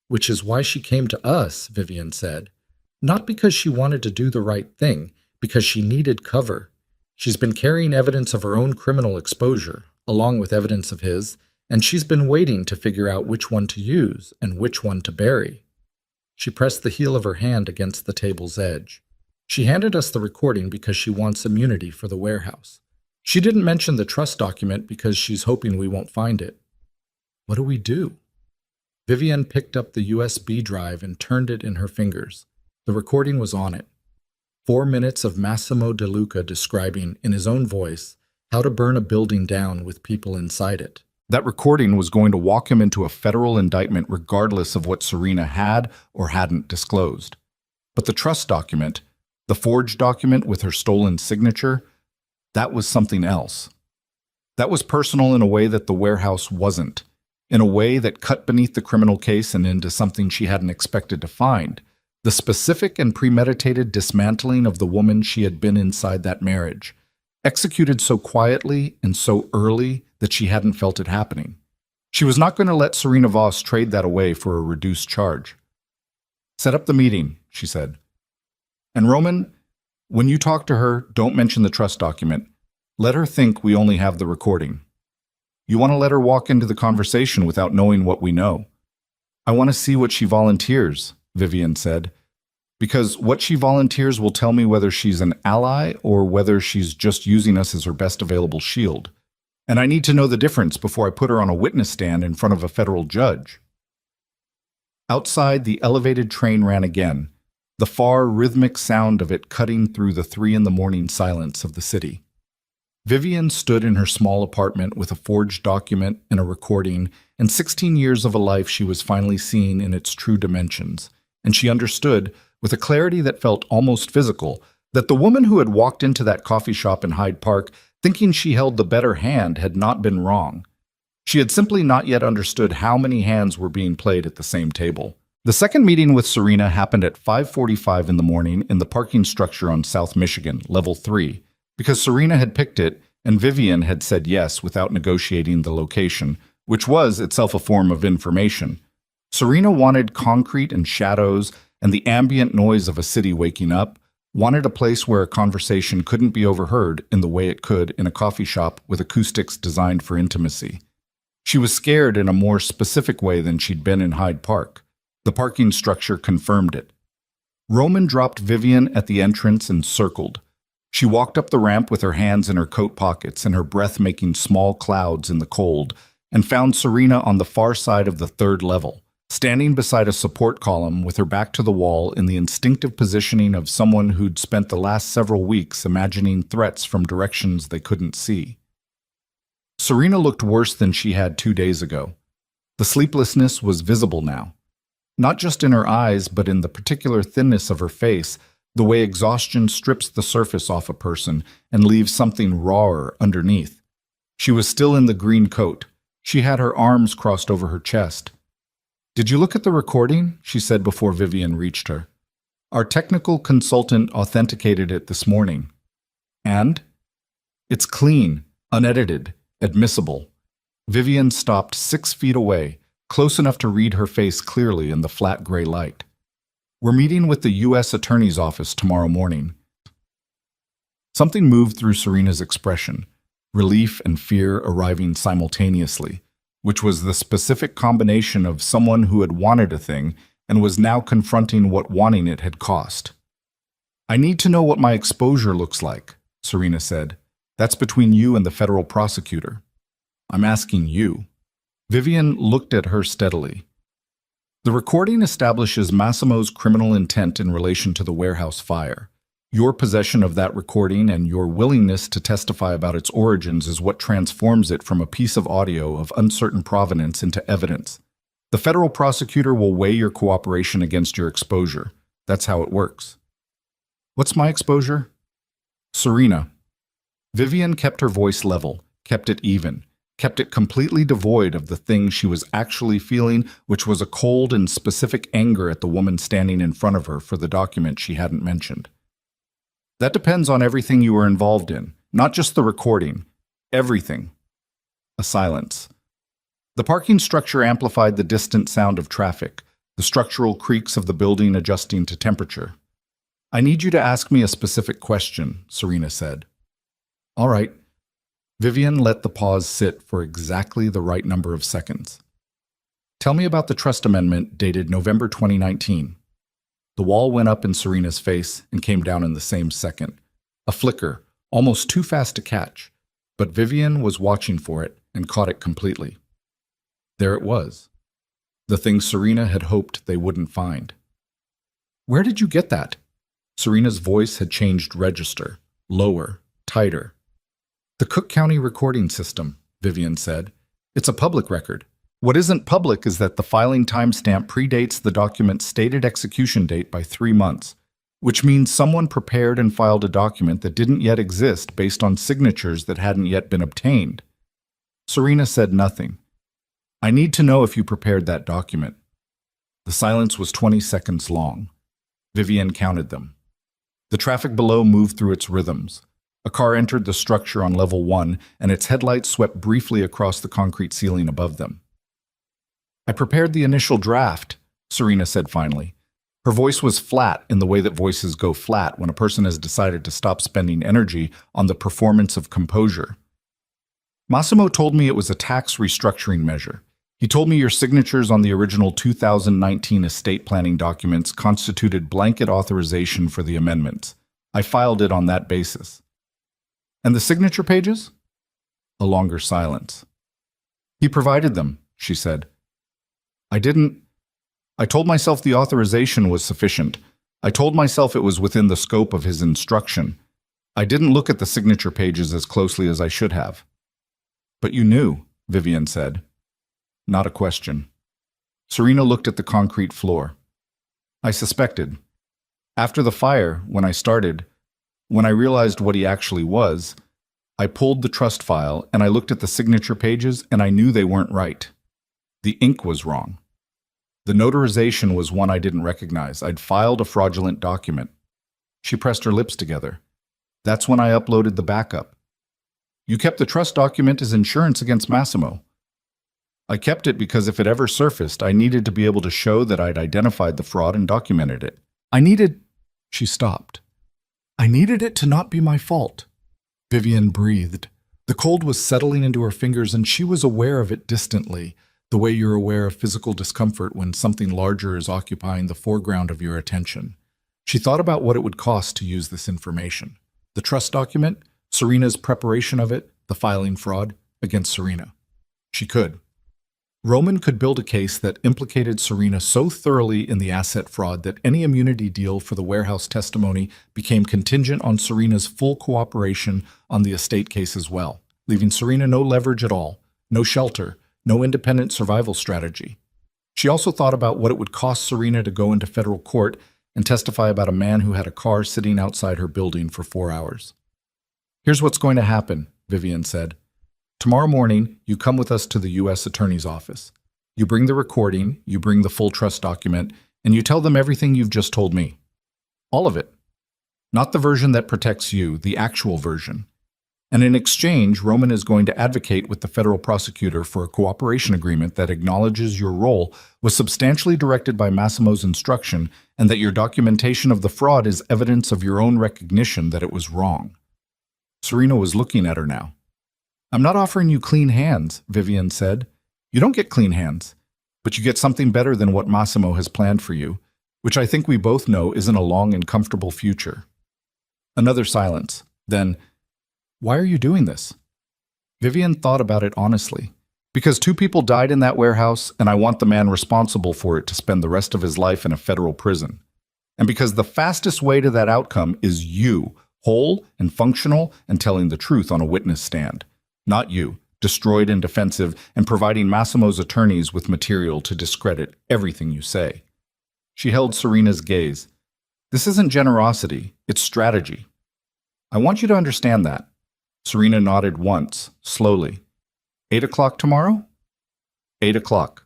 "Which is why she came to us," Vivian said. "Not because she wanted to do the right thing, because she needed cover. She's been carrying evidence of her own criminal exposure, along with evidence of his, and she's been waiting to figure out which one to use and which one to bury." She pressed the heel of her hand against the table's edge. "She handed us the recording because she wants immunity for the warehouse. She didn't mention the trust document because she's hoping we won't find it." "What do we do?" Vivian picked up the USB drive and turned it in her fingers. The recording was on it. 4 minutes of Massimo De Luca describing, in his own voice, how to burn a building down with people inside it. That recording was going to walk him into a federal indictment regardless of what Serena had or hadn't disclosed. But the trust document, the forged document with her stolen signature, that was something else. That was personal in a way that the warehouse wasn't, in a way that cut beneath the criminal case and into something she hadn't expected to find, the specific and premeditated dismantling of the woman she had been inside that marriage, executed so quietly and so early that she hadn't felt it happening. She was not going to let Serena Voss trade that away for a reduced charge. "Set up the meeting," she said. "And Roman, when you talk to her, don't mention the trust document. Let her think we only have the recording. You want to let her walk into the conversation without knowing what we know. I want to see what she volunteers," Vivian said, "because what she volunteers will tell me whether she's an ally or whether she's just using us as her best available shield. And I need to know the difference before I put her on a witness stand in front of a federal judge." Outside, the elevated train ran again, the far, rhythmic sound of it cutting through the 3 in the morning silence of the city. Vivian stood in her small apartment with a forged document and a recording, and 16 years of a life she was finally seeing in its true dimensions, and she understood, with a clarity that felt almost physical, that the woman who had walked into that coffee shop in Hyde Park thinking she held the better hand had not been wrong. She had simply not yet understood how many hands were being played at the same table. The second meeting with Serena happened at 5:45 in the morning in the parking structure on South Michigan, Level 3, because Serena had picked it and Vivian had said yes without negotiating the location, which was itself a form of information. Serena wanted concrete and shadows and the ambient noise of a city waking up, wanted a place where a conversation couldn't be overheard in the way it could in a coffee shop with acoustics designed for intimacy. She was scared in a more specific way than she'd been in Hyde Park. The parking structure confirmed it. Roman dropped Vivian at the entrance and circled. She walked up the ramp with her hands in her coat pockets and her breath making small clouds in the cold, and found Serena on the far side of the 3rd level, standing beside a support column with her back to the wall in the instinctive positioning of someone who'd spent the last several weeks imagining threats from directions they couldn't see. Serena looked worse than she had 2 days ago. The sleeplessness was visible now, not just in her eyes, but in the particular thinness of her face, the way exhaustion strips the surface off a person and leaves something rawer underneath. She was still in the green coat. She had her arms crossed over her chest. "Did you look at the recording?" she said before Vivian reached her. "Our technical consultant authenticated it this morning. And? It's clean, unedited, admissible." Vivian stopped 6 feet away, close enough to read her face clearly in the flat gray light. "We're meeting with the U.S. Attorney's Office tomorrow morning." Something moved through Serena's expression, relief and fear arriving simultaneously, which was the specific combination of someone who had wanted a thing and was now confronting what wanting it had cost. "I need to know what my exposure looks like," Serena said. "That's between you and the federal prosecutor." "I'm asking you." Vivian looked at her steadily. "The recording establishes Massimo's criminal intent in relation to the warehouse fire. Your possession of that recording and your willingness to testify about its origins is what transforms it from a piece of audio of uncertain provenance into evidence. The federal prosecutor will weigh your cooperation against your exposure. That's how it works." "What's my exposure?" "Serena." Vivian kept her voice level, kept it even, kept it completely devoid of the thing she was actually feeling, which was a cold and specific anger at the woman standing in front of her for the document she hadn't mentioned. "That depends on everything you were involved in, not just the recording. Everything." A silence. The parking structure amplified the distant sound of traffic, the structural creaks of the building adjusting to temperature. "I need you to ask me a specific question," Serena said. "All right." Vivian let the pause sit for exactly the right number of seconds. "Tell me about the trust amendment dated November 2019. The wall went up in Serena's face and came down in the same second. A flicker, almost too fast to catch, but Vivian was watching for it and caught it completely. There it was. The thing Serena had hoped they wouldn't find. "Where did you get that?" Serena's voice had changed register, lower, tighter. "The Cook County recording system," Vivian said. "It's a public record. What isn't public is that the filing timestamp predates the document's stated execution date by 3 months, which means someone prepared and filed a document that didn't yet exist based on signatures that hadn't yet been obtained." Serena said nothing. "I need to know if you prepared that document." The silence was 20 seconds long. Vivian counted them. The traffic below moved through its rhythms. A car entered the structure on level 1, and its headlights swept briefly across the concrete ceiling above them. "I prepared the initial draft," Serena said finally. Her voice was flat in the way that voices go flat when a person has decided to stop spending energy on the performance of composure. "Massimo told me it was a tax restructuring measure. He told me your signatures on the original 2019 estate planning documents constituted blanket authorization for the amendments. I filed it on that basis." "And the signature pages?" A longer silence. "He provided them," she said. I told myself the authorization was sufficient. I told myself it was within the scope of his instruction. I didn't look at the signature pages as closely as I should have." "But you knew," Vivian said. Not a question. Serena looked at the concrete floor. "I suspected. After the fire, when I realized what he actually was, I pulled the trust file and I looked at the signature pages and I knew they weren't right. The ink was wrong. The notarization was one I didn't recognize. I'd filed a fraudulent document." She pressed her lips together. "That's when I uploaded the backup." "You kept the trust document as insurance against Massimo." "I kept it because if it ever surfaced, I needed to be able to show that I'd identified the fraud and documented it. She stopped. "I needed it to not be my fault." Vivian breathed. The cold was settling into her fingers and she was aware of it distantly, the way you're aware of physical discomfort when something larger is occupying the foreground of your attention. She thought about what it would cost to use this information. The trust document, Serena's preparation of it, the filing fraud, against Serena. She could. Roman could build a case that implicated Serena so thoroughly in the asset fraud that any immunity deal for the warehouse testimony became contingent on Serena's full cooperation on the estate case as well. leaving Serena no leverage at all, no shelter, no independent survival strategy. She also thought about what it would cost Serena to go into federal court and testify about a man who had a car sitting outside her building for 4 hours. "Here's what's going to happen," Vivian said. "Tomorrow morning, you come with us to the U.S. Attorney's office. You bring the recording, you bring the full trust document, and you tell them everything you've just told me. All of it. Not the version that protects you, the actual version. And in exchange, Roman is going to advocate with the federal prosecutor for a cooperation agreement that acknowledges your role was substantially directed by Massimo's instruction and that your documentation of the fraud is evidence of your own recognition that it was wrong." Serena was looking at her now. "I'm not offering you clean hands," Vivian said. "You don't get clean hands, but you get something better than what Massimo has planned for you, which I think we both know isn't a long and comfortable future." Another silence. Then, "Why are you doing this?" Vivian thought about it honestly. "Because 2 people died in that warehouse, and I want the man responsible for it to spend the rest of his life in a federal prison. And because the fastest way to that outcome is you, whole and functional and telling the truth on a witness stand. Not you, destroyed and defensive, and providing Massimo's attorneys with material to discredit everything you say." She held Serena's gaze. "This isn't generosity, it's strategy. I want you to understand that." Serena nodded once, slowly. 8 o'clock tomorrow? 8 o'clock.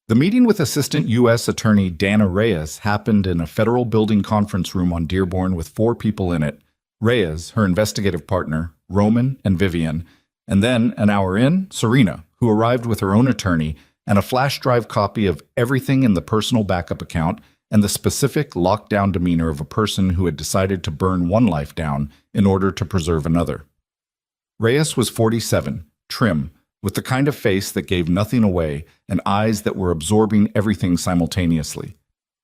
The meeting with Assistant U.S. Attorney Dana Reyes happened in a federal building conference room on Dearborn with 4 people in it. Reyes, her investigative partner, Roman, and Vivian, and then, an hour in, Serena, who arrived with her own attorney and a flash drive copy of everything in the personal backup account and the specific lockdown demeanor of a person who had decided to burn one life down in order to preserve another. Reyes was 47, trim, with the kind of face that gave nothing away and eyes that were absorbing everything simultaneously.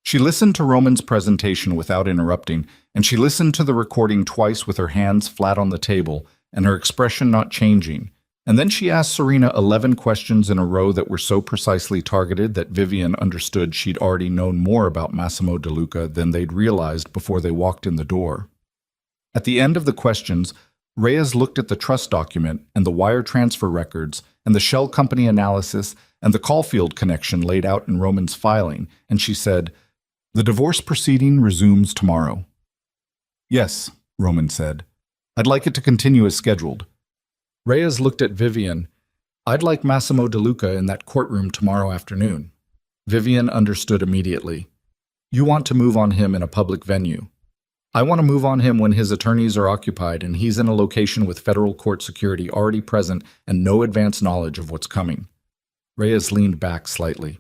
She listened to Roman's presentation without interrupting, and she listened to the recording twice with her hands flat on the table and her expression not changing. And then she asked Serena 11 questions in a row that were so precisely targeted that Vivian understood she'd already known more about Massimo DeLuca than they'd realized before they walked in the door. At the end of the questions, Reyes looked at the trust document and the wire transfer records and the shell company analysis and the Caulfield connection laid out in Roman's filing, and she said, "The divorce proceeding resumes tomorrow." "Yes," Roman said. "I'd like it to continue as scheduled." Reyes looked at Vivian. "I'd like Massimo DeLuca in that courtroom tomorrow afternoon." Vivian understood immediately. "You want to move on him in a public venue. I want to move on him when his attorneys are occupied and he's in a location with federal court security already present and no advance knowledge of what's coming." Reyes leaned back slightly.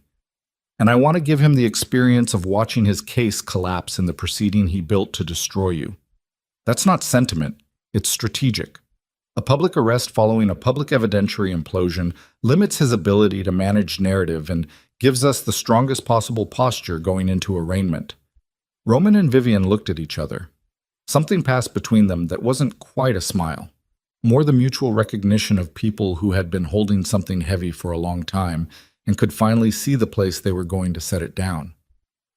"And I want to give him the experience of watching his case collapse in the proceeding he built to destroy you. That's not sentiment, it's strategic. A public arrest following a public evidentiary implosion limits his ability to manage narrative and gives us the strongest possible posture going into arraignment." Roman and Vivian looked at each other. Something passed between them that wasn't quite a smile, more the mutual recognition of people who had been holding something heavy for a long time and could finally see the place they were going to set it down.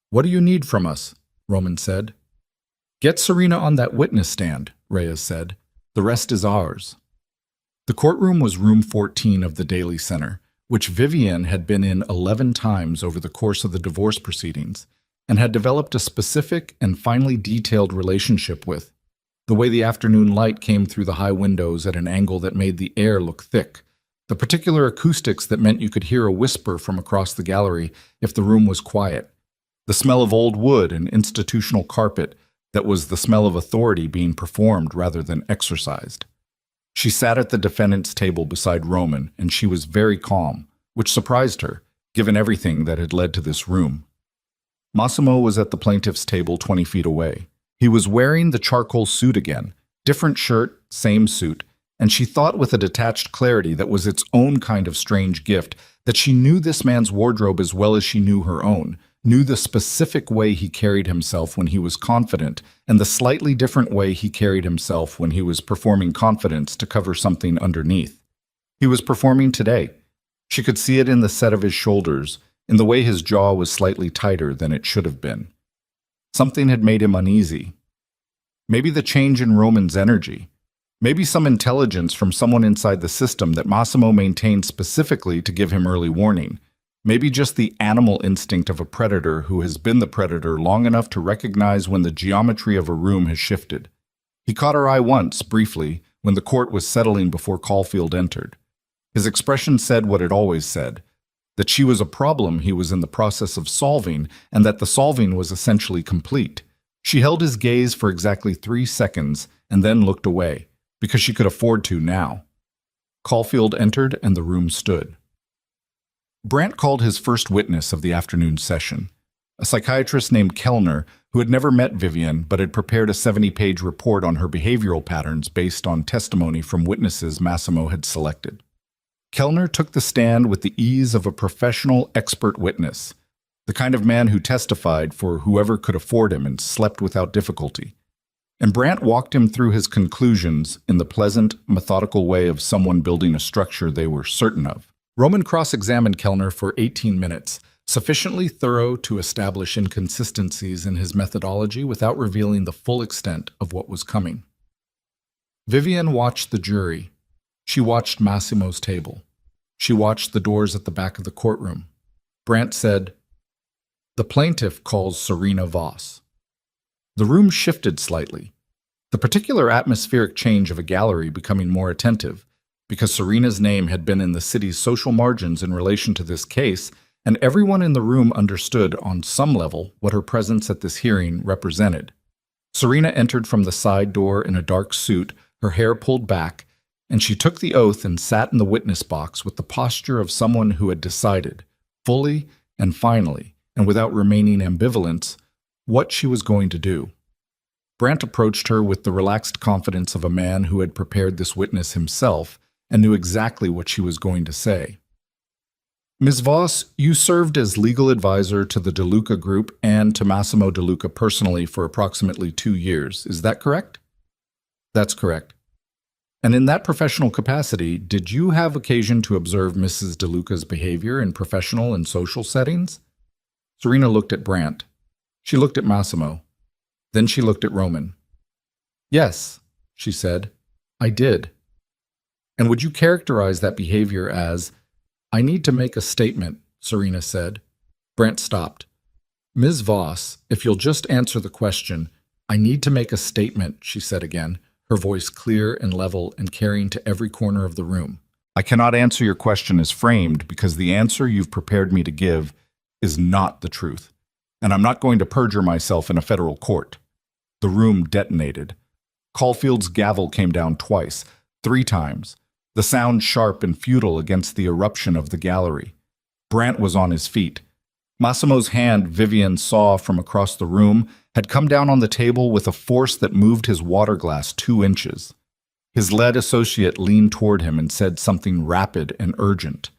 "What do you need from us?" Roman said. "Get Serena on that witness stand," Reyes said. "The rest is ours." The courtroom was room 14 of the Daily Center, which Vivian had been in 11 times over the course of the divorce proceedings, and had developed a specific and finely detailed relationship with. The way the afternoon light came through the high windows at an angle that made the air look thick, the particular acoustics that meant you could hear a whisper from across the gallery if the room was quiet, the smell of old wood and institutional carpet that was the smell of authority being performed rather than exercised. She sat at the defendant's table beside Roman, and she was very calm, which surprised her, given everything that had led to this room. Massimo was at the plaintiff's table 20 feet away. He was wearing the charcoal suit again, different shirt, same suit, and she thought with a detached clarity that was its own kind of strange gift that she knew this man's wardrobe as well as she knew her own, knew the specific way he carried himself when he was confident and the slightly different way he carried himself when he was performing confidence to cover something underneath. He was performing today. She could see it in the set of his shoulders, in the way his jaw was slightly tighter than it should have been. Something had made him uneasy. Maybe the change in Roman's energy. Maybe some intelligence from someone inside the system that Massimo maintained specifically to give him early warning. Maybe just the animal instinct of a predator who has been the predator long enough to recognize when the geometry of a room has shifted. He caught her eye once, briefly, when the court was settling before Caulfield entered. His expression said what it always said, that she was a problem he was in the process of solving, and that the solving was essentially complete. She held his gaze for exactly 3 seconds and then looked away, because she could afford to now. Caulfield entered and the room stood. Brandt called his first witness of the afternoon session, a psychiatrist named Kellner who had never met Vivian but had prepared a 70-page report on her behavioral patterns based on testimony from witnesses Massimo had selected. Kellner took the stand with the ease of a professional expert witness, the kind of man who testified for whoever could afford him and slept without difficulty. And Brandt walked him through his conclusions in the pleasant, methodical way of someone building a structure they were certain of. Roman cross-examined Kellner for 18 minutes, sufficiently thorough to establish inconsistencies in his methodology without revealing the full extent of what was coming. Vivian watched the jury. She watched Massimo's table. She watched the doors at the back of the courtroom. Brandt said, "The plaintiff calls Serena Voss." The room shifted slightly, the particular atmospheric change of a gallery becoming more attentive, because Serena's name had been in the city's social margins in relation to this case, and everyone in the room understood on some level what her presence at this hearing represented. Serena entered from the side door in a dark suit, her hair pulled back, and she took the oath and sat in the witness box with the posture of someone who had decided, fully and finally, and without remaining ambivalence, what she was going to do. Brandt approached her with the relaxed confidence of a man who had prepared this witness himself and knew exactly what she was going to say. "Ms. Voss, you served as legal advisor to the De Luca Group and to Massimo De Luca personally for approximately 2 years. Is that correct?" "That's correct." "And in that professional capacity, did you have occasion to observe Mrs. De Luca's behavior in professional and social settings?" Serena looked at Brandt. She looked at Massimo. Then she looked at Roman. "Yes," she said, "I did." "And would you characterize that behavior as—" "I need to make a statement," Serena said. Brandt stopped. "Ms. Voss, if you'll just answer the question, I need to make a statement," she said again, her voice clear and level and carrying to every corner of the room. "I cannot answer your question as framed because the answer you've prepared me to give is not the truth, and I'm not going to perjure myself in a federal court." The room detonated. Caulfield's gavel came down twice, 3 times, the sound sharp and futile against the eruption of the gallery. Brandt was on his feet. Massimo's hand, Vivian saw from across the room, had come down on the table with a force that moved his water glass 2 inches. His lead associate leaned toward him and said something rapid and urgent.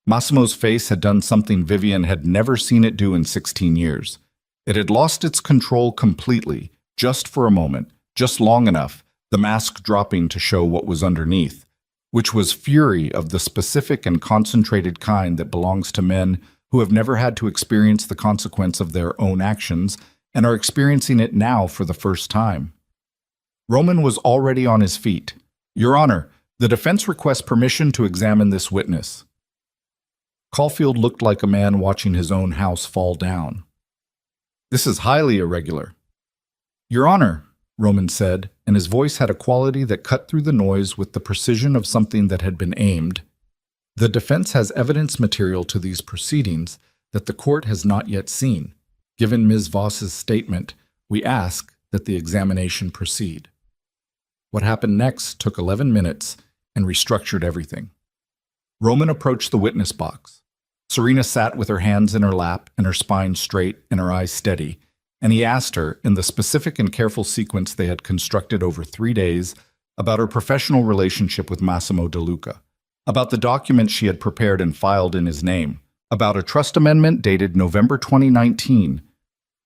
Massimo's face had done something Vivian had never seen it do in 16 years. It had lost its control completely, just for a moment, just long enough, the mask dropping to show what was underneath, which was fury of the specific and concentrated kind that belongs to men who have never had to experience the consequence of their own actions and are experiencing it now for the first time. Roman was already on his feet. "Your Honor, the defense requests permission to examine this witness." Caulfield looked like a man watching his own house fall down. "This is highly irregular." "Your Honor," Roman said, and his voice had a quality that cut through the noise with the precision of something that had been aimed. "The defense has evidence material to these proceedings that the court has not yet seen. Given Ms. Voss's statement, we ask that the examination proceed." What happened next took 11 minutes and restructured everything. Roman approached the witness box. Serena sat with her hands in her lap and her spine straight and her eyes steady, and he asked her, in the specific and careful sequence they had constructed over 3 days, about her professional relationship with Massimo De Luca, about the documents she had prepared and filed in his name, about a trust amendment dated November 2019,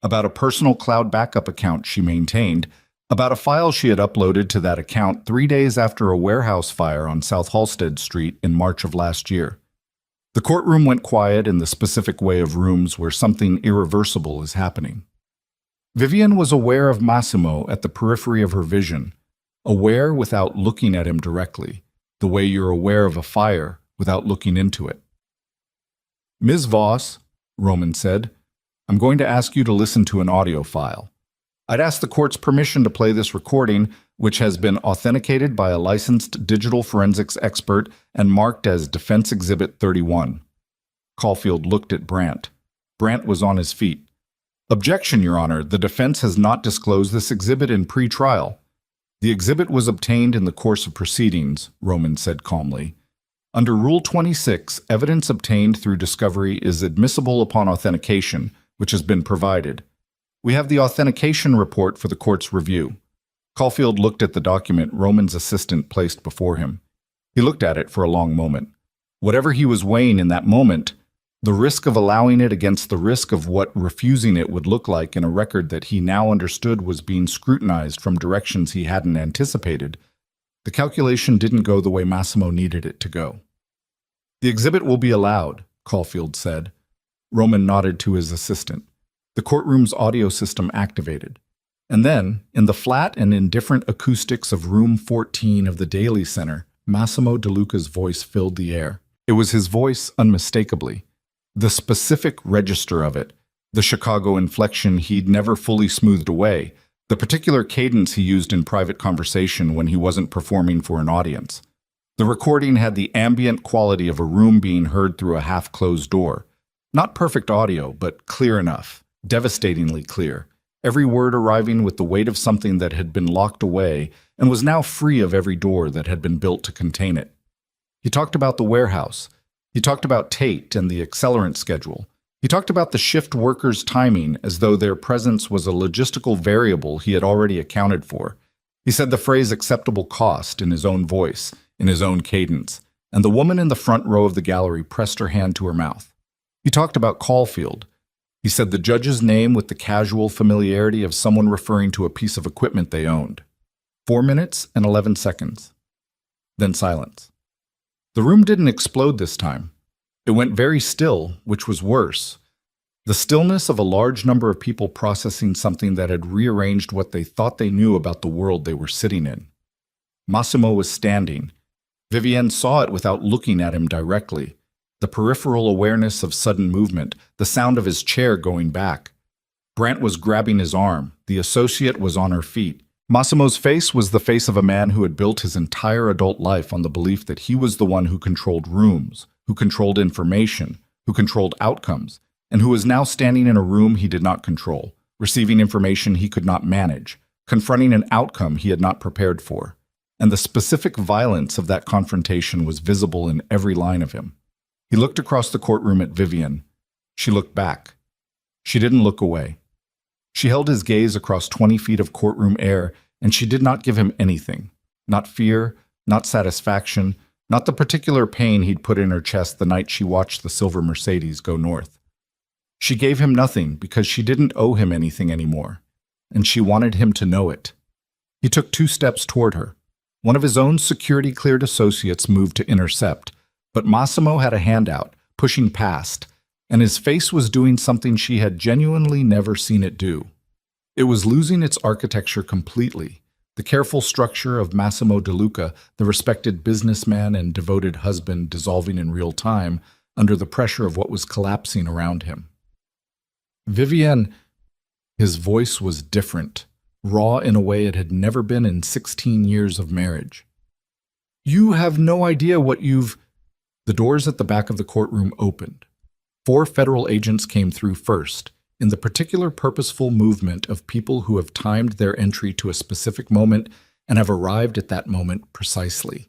about a personal cloud backup account she maintained, about a file she had uploaded to that account 3 days after a warehouse fire on South Halsted Street in March of last year. The courtroom went quiet in the specific way of rooms where something irreversible is happening. Vivian was aware of Massimo at the periphery of her vision, aware without looking at him directly, the way you're aware of a fire without looking into it. "Ms. Voss," Roman said, "I'm going to ask you to listen to an audio file. I'd ask the court's permission to play this recording, which has been authenticated by a licensed digital forensics expert and marked as Defense Exhibit 31. Caulfield looked at Brandt. Brandt was on his feet. "Objection, Your Honor. The defense has not disclosed this exhibit in pre-trial." "The exhibit was obtained in the course of proceedings," Roman said calmly. "Under Rule 26, evidence obtained through discovery is admissible upon authentication, which has been provided. We have the authentication report for the court's review." Caulfield looked at the document Roman's assistant placed before him. He looked at it for a long moment. Whatever he was weighing in that moment, the risk of allowing it against the risk of what refusing it would look like in a record that he now understood was being scrutinized from directions he hadn't anticipated, the calculation didn't go the way Massimo needed it to go. "The exhibit will be allowed," Caulfield said. Roman nodded to his assistant. The courtroom's audio system activated. And then, in the flat and indifferent acoustics of Room 14 of the Daily Center, Massimo De Luca's voice filled the air. It was his voice unmistakably. The specific register of it, the Chicago inflection he'd never fully smoothed away, the particular cadence he used in private conversation when he wasn't performing for an audience. The recording had the ambient quality of a room being heard through a half-closed door. Not perfect audio, but clear enough. Devastatingly clear, every word arriving with the weight of something that had been locked away and was now free of every door that had been built to contain it. He talked about the warehouse. He talked about Tate and the accelerant schedule. He talked about the shift workers' timing as though their presence was a logistical variable he had already accounted for. He said the phrase acceptable cost in his own voice, in his own cadence, and the woman in the front row of the gallery pressed her hand to her mouth. He talked about Caulfield. He said the judge's name with the casual familiarity of someone referring to a piece of equipment they owned. 4 minutes and 11 seconds. Then silence. The room didn't explode this time. It went very still, which was worse. The stillness of a large number of people processing something that had rearranged what they thought they knew about the world they were sitting in. Massimo was standing. Vivienne saw it without looking at him directly. The peripheral awareness of sudden movement, the sound of his chair going back. Brandt was grabbing his arm. The associate was on her feet. Massimo's face was the face of a man who had built his entire adult life on the belief that he was the one who controlled rooms, who controlled information, who controlled outcomes, and who was now standing in a room he did not control, receiving information he could not manage, confronting an outcome he had not prepared for. And the specific violence of that confrontation was visible in every line of him. He looked across the courtroom at Vivienne. She looked back. She didn't look away. She held his gaze across 20 feet of courtroom air, and she did not give him anything. Not fear, not satisfaction, not the particular pain he'd put in her chest the night she watched the silver Mercedes go north. She gave him nothing because she didn't owe him anything anymore, and she wanted him to know it. He took 2 steps toward her. One of his own security-cleared associates moved to intercept, but Massimo had a hand out, pushing past, and his face was doing something she had genuinely never seen it do. It was losing its architecture completely, the careful structure of Massimo De Luca, the respected businessman and devoted husband dissolving in real time under the pressure of what was collapsing around him. Vivienne, his voice was different, raw in a way it had never been in 16 years of marriage. "You have no idea what you've—" The doors at the back of the courtroom opened. 4 federal agents came through first, in the particular purposeful movement of people who have timed their entry to a specific moment and have arrived at that moment precisely.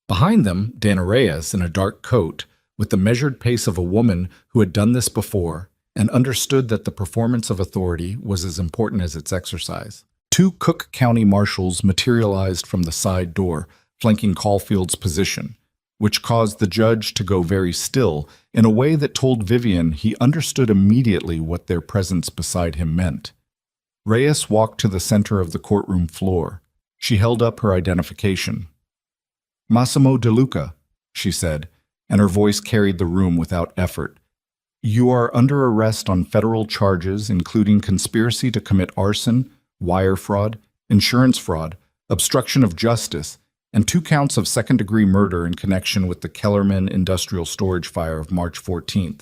Behind them, Dana Reyes in a dark coat, with the measured pace of a woman who had done this before and understood that the performance of authority was as important as its exercise. 2 Cook County marshals materialized from the side door, flanking Caulfield's position, which caused the judge to go very still in a way that told Vivienne he understood immediately what their presence beside him meant. Reyes walked to the center of the courtroom floor. She held up her identification. "Massimo De Luca," she said, and her voice carried the room without effort. "You are under arrest on federal charges including conspiracy to commit arson, wire fraud, insurance fraud, obstruction of justice, and 2 counts of second-degree murder in connection with the Kellerman Industrial Storage Fire of March 14th.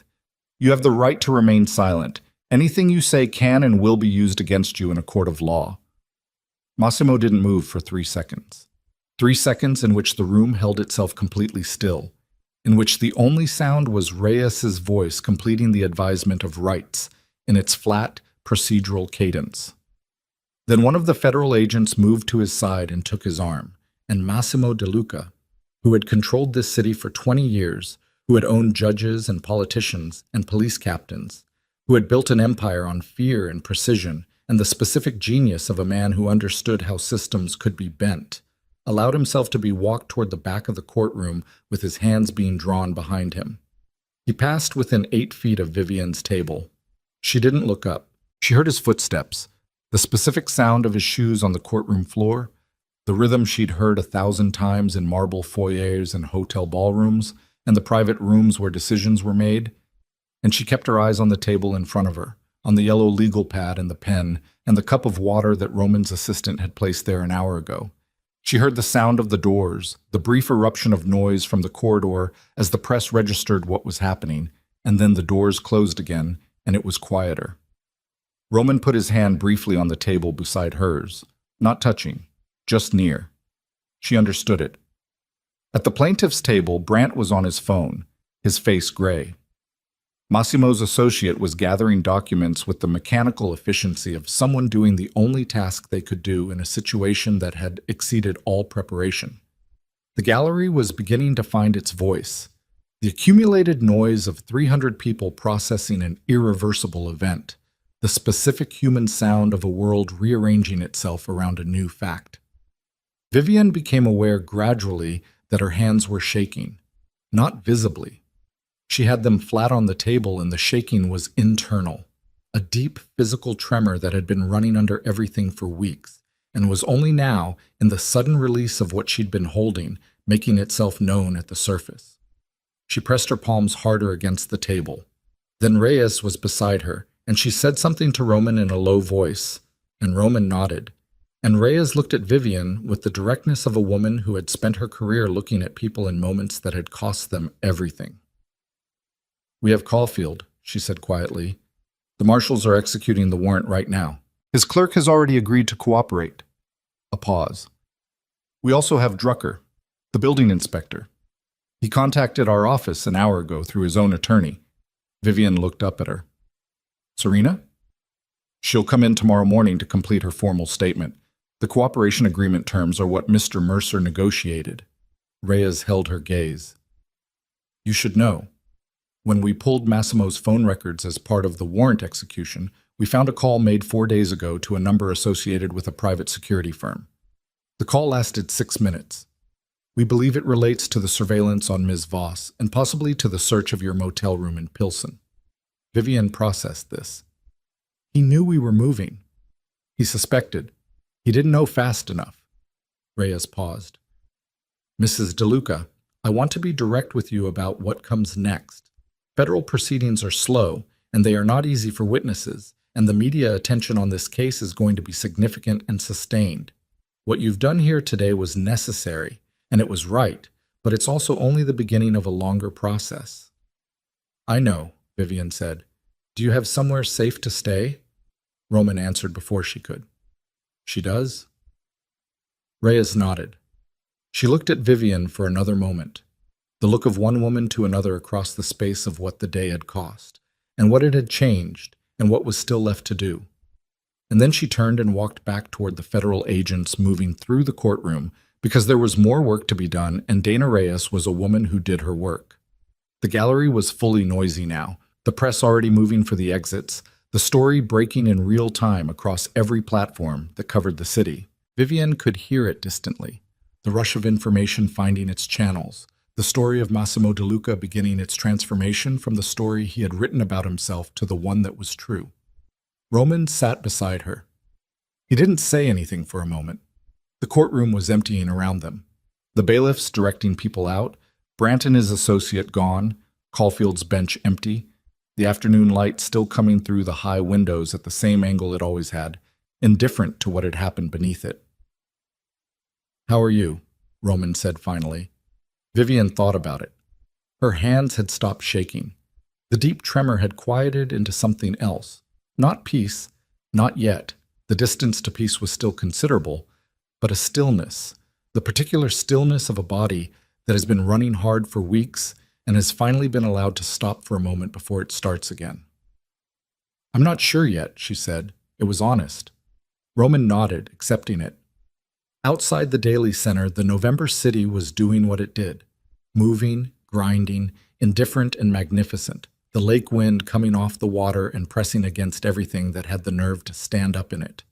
You have the right to remain silent. Anything you say can and will be used against you in a court of law. Massimo didn't move for 3 seconds. 3 seconds in which the room held itself completely still, in which the only sound was Reyes's voice completing the advisement of rights in its flat, procedural cadence. Then one of the federal agents moved to his side and took his arm, and Massimo De Luca, who had controlled this city for 20 years, who had owned judges and politicians and police captains, who had built an empire on fear and precision and the specific genius of a man who understood how systems could be bent, allowed himself to be walked toward the back of the courtroom with his hands being drawn behind him. He passed within 8 feet of Vivian's table. She didn't look up. She heard his footsteps, the specific sound of his shoes on the courtroom floor, the rhythm she'd heard 1,000 times in marble foyers and hotel ballrooms, and the private rooms where decisions were made. And she kept her eyes on the table in front of her, on the yellow legal pad and the pen, and the cup of water that Roman's assistant had placed there an hour ago. She heard the sound of the doors, the brief eruption of noise from the corridor as the press registered what was happening, and then the doors closed again, and it was quieter. Roman put his hand briefly on the table beside hers, not touching, just near. She understood it. At the plaintiff's table, Brandt was on his phone, his face gray. Massimo's associate was gathering documents with the mechanical efficiency of someone doing the only task they could do in a situation that had exceeded all preparation. The gallery was beginning to find its voice, the accumulated noise of 300 people processing an irreversible event, the specific human sound of a world rearranging itself around a new fact. Vivian became aware gradually that her hands were shaking, not visibly. She had them flat on the table and the shaking was internal, a deep physical tremor that had been running under everything for weeks, and was only now, in the sudden release of what she'd been holding, making itself known at the surface. She pressed her palms harder against the table. Then Reyes was beside her, and she said something to Roman in a low voice, and Roman nodded. And Reyes looked at Vivian with the directness of a woman who had spent her career looking at people in moments that had cost them everything. "We have Caulfield," she said quietly. "The marshals are executing the warrant right now. His clerk has already agreed to cooperate." A pause. "We also have Drucker, the building inspector. He contacted our office an hour ago through his own attorney." Vivian looked up at her. "Serena?" "She'll come in tomorrow morning to complete her formal statement. The cooperation agreement terms are what Mr. Mercer negotiated." Reyes held her gaze. "You should know. When we pulled Massimo's phone records as part of the warrant execution, we found a call made 4 days ago to a number associated with a private security firm. The call lasted 6 minutes. We believe it relates to the surveillance on Ms. Voss and possibly to the search of your motel room in Pilsen." Vivian processed this. He knew we were moving. He suspected. He didn't know fast enough. Reyes paused. "Mrs. De Luca, I want to be direct with you about what comes next. Federal proceedings are slow, and they are not easy for witnesses, and the media attention on this case is going to be significant and sustained. What you've done here today was necessary, and it was right, but it's also only the beginning of a longer process." "I know," Vivian said. "Do you have somewhere safe to stay?" Roman answered before she could. "She does?" Reyes nodded. She looked at Vivian for another moment, the look of one woman to another across the space of what the day had cost, and what it had changed, and what was still left to do. And then she turned and walked back toward the federal agents moving through the courtroom, because there was more work to be done, and Dana Reyes was a woman who did her work. The gallery was fully noisy now, the press already moving for the exits, the story breaking in real time across every platform that covered the city. Vivian could hear it distantly, the rush of information finding its channels, the story of Massimo De Luca beginning its transformation from the story he had written about himself to the one that was true. Roman sat beside her. He didn't say anything for a moment. The courtroom was emptying around them. The bailiffs directing people out, Brandt and his associate gone, Caulfield's bench empty, the afternoon light still coming through the high windows at the same angle it always had, indifferent to what had happened beneath it. How are you? Roman said finally. Vivian thought about it. Her hands had stopped shaking. The deep tremor had quieted into something else. Not peace, not yet. The distance to peace was still considerable, but a stillness, the particular stillness of a body that has been running hard for weeks and has finally been allowed to stop for a moment before it starts again. I'm not sure yet, she said. It was honest. Roman nodded, accepting it. Outside the Daily Center, the November city was doing what it did. Moving, grinding, indifferent and magnificent. The lake wind coming off the water and pressing against everything that had the nerve to stand up in it.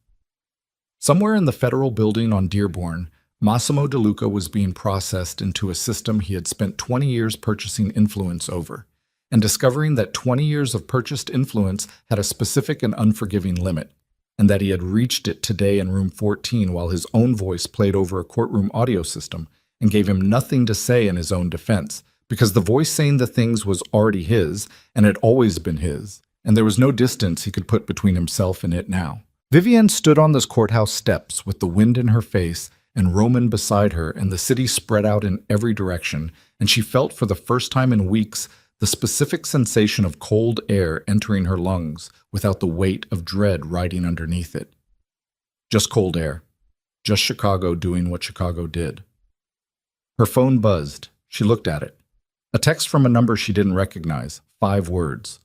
Somewhere in the federal building on Dearborn, Massimo DeLuca was being processed into a system he had spent 20 years purchasing influence over, and discovering that 20 years of purchased influence had a specific and unforgiving limit, and that he had reached it today in room 14 while his own voice played over a courtroom audio system and gave him nothing to say in his own defense, because the voice saying the things was already his and had always been his, and there was no distance he could put between himself and it now. Vivian stood on those courthouse steps with the wind in her face and Roman beside her and the city spread out in every direction, and she felt for the first time in weeks the specific sensation of cold air entering her lungs without the weight of dread riding underneath it. Just cold air. Just Chicago doing what Chicago did. Her phone buzzed. She looked at it. A text from a number she didn't recognize. 5 words.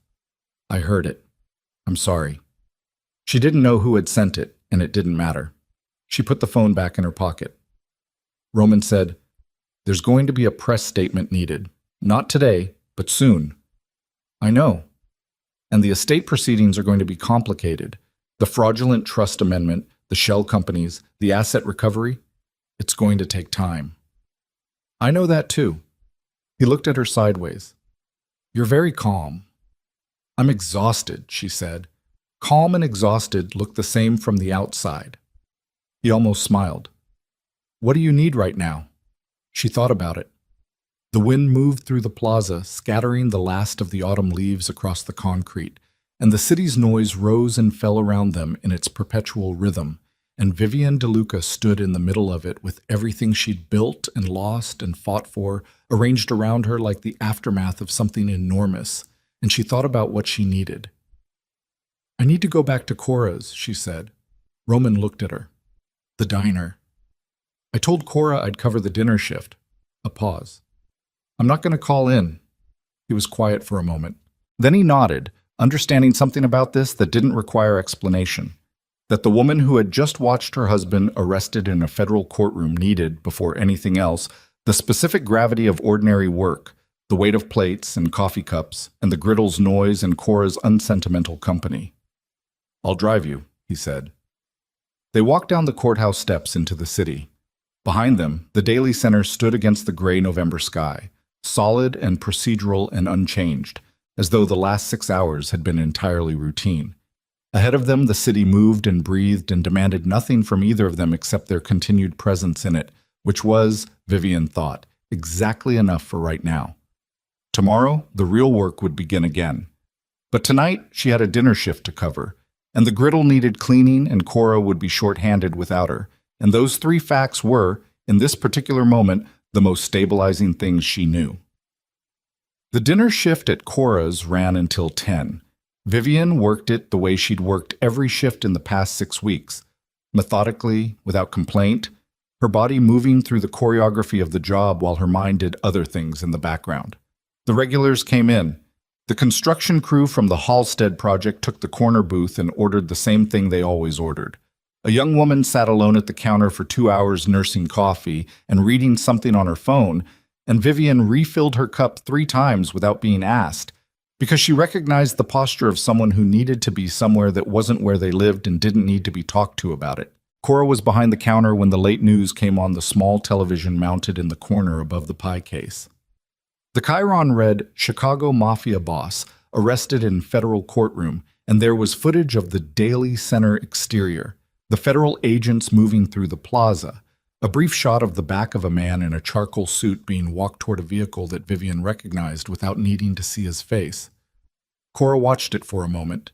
I heard it. I'm sorry. She didn't know who had sent it, and it didn't matter. She put the phone back in her pocket. Roman said, "There's going to be a press statement needed. Not today, but soon." I know. And the estate proceedings are going to be complicated. The fraudulent trust amendment, the shell companies, the asset recovery. It's going to take time. I know that too. He looked at her sideways. You're very calm. I'm exhausted, she said. Calm and exhausted look the same from the outside. He almost smiled. What do you need right now? She thought about it. The wind moved through the plaza, scattering the last of the autumn leaves across the concrete, and the city's noise rose and fell around them in its perpetual rhythm, and Vivian DeLuca stood in the middle of it with everything she'd built and lost and fought for, arranged around her like the aftermath of something enormous, and she thought about what she needed. I need to go back to Cora's, she said. Roman looked at her. The diner. I told Cora I'd cover the dinner shift. A pause. I'm not going to call in. He was quiet for a moment. Then he nodded, understanding something about this that didn't require explanation. That the woman who had just watched her husband arrested in a federal courtroom needed, before anything else, the specific gravity of ordinary work, the weight of plates and coffee cups, and the griddle's noise and Cora's unsentimental company. I'll drive you, he said. They walked down the courthouse steps into the city. Behind them, the Daily Center stood against the gray November sky, solid and procedural and unchanged, as though the last 6 hours had been entirely routine. Ahead of them, the city moved and breathed and demanded nothing from either of them except their continued presence in it, which was, Vivian thought, exactly enough for right now. Tomorrow, the real work would begin again. But tonight, she had a dinner shift to cover, and the griddle needed cleaning and Cora would be short-handed without her, and those 3 facts were, in this particular moment, the most stabilizing things she knew. The dinner shift at Cora's ran until 10. Vivian worked it the way she'd worked every shift in the past 6 weeks, methodically, without complaint, her body moving through the choreography of the job while her mind did other things in the background. The regulars came in. The construction crew from the Halstead project took the corner booth and ordered the same thing they always ordered. A young woman sat alone at the counter for 2 hours nursing coffee and reading something on her phone, and Vivian refilled her cup 3 times without being asked, because she recognized the posture of someone who needed to be somewhere that wasn't where they lived and didn't need to be talked to about it. Cora was behind the counter when the late news came on the small television mounted in the corner above the pie case. The chyron read, Chicago Mafia Boss, arrested in federal courtroom, and there was footage of the Daily Center exterior, the federal agents moving through the plaza, a brief shot of the back of a man in a charcoal suit being walked toward a vehicle that Vivian recognized without needing to see his face. Cora watched it for a moment.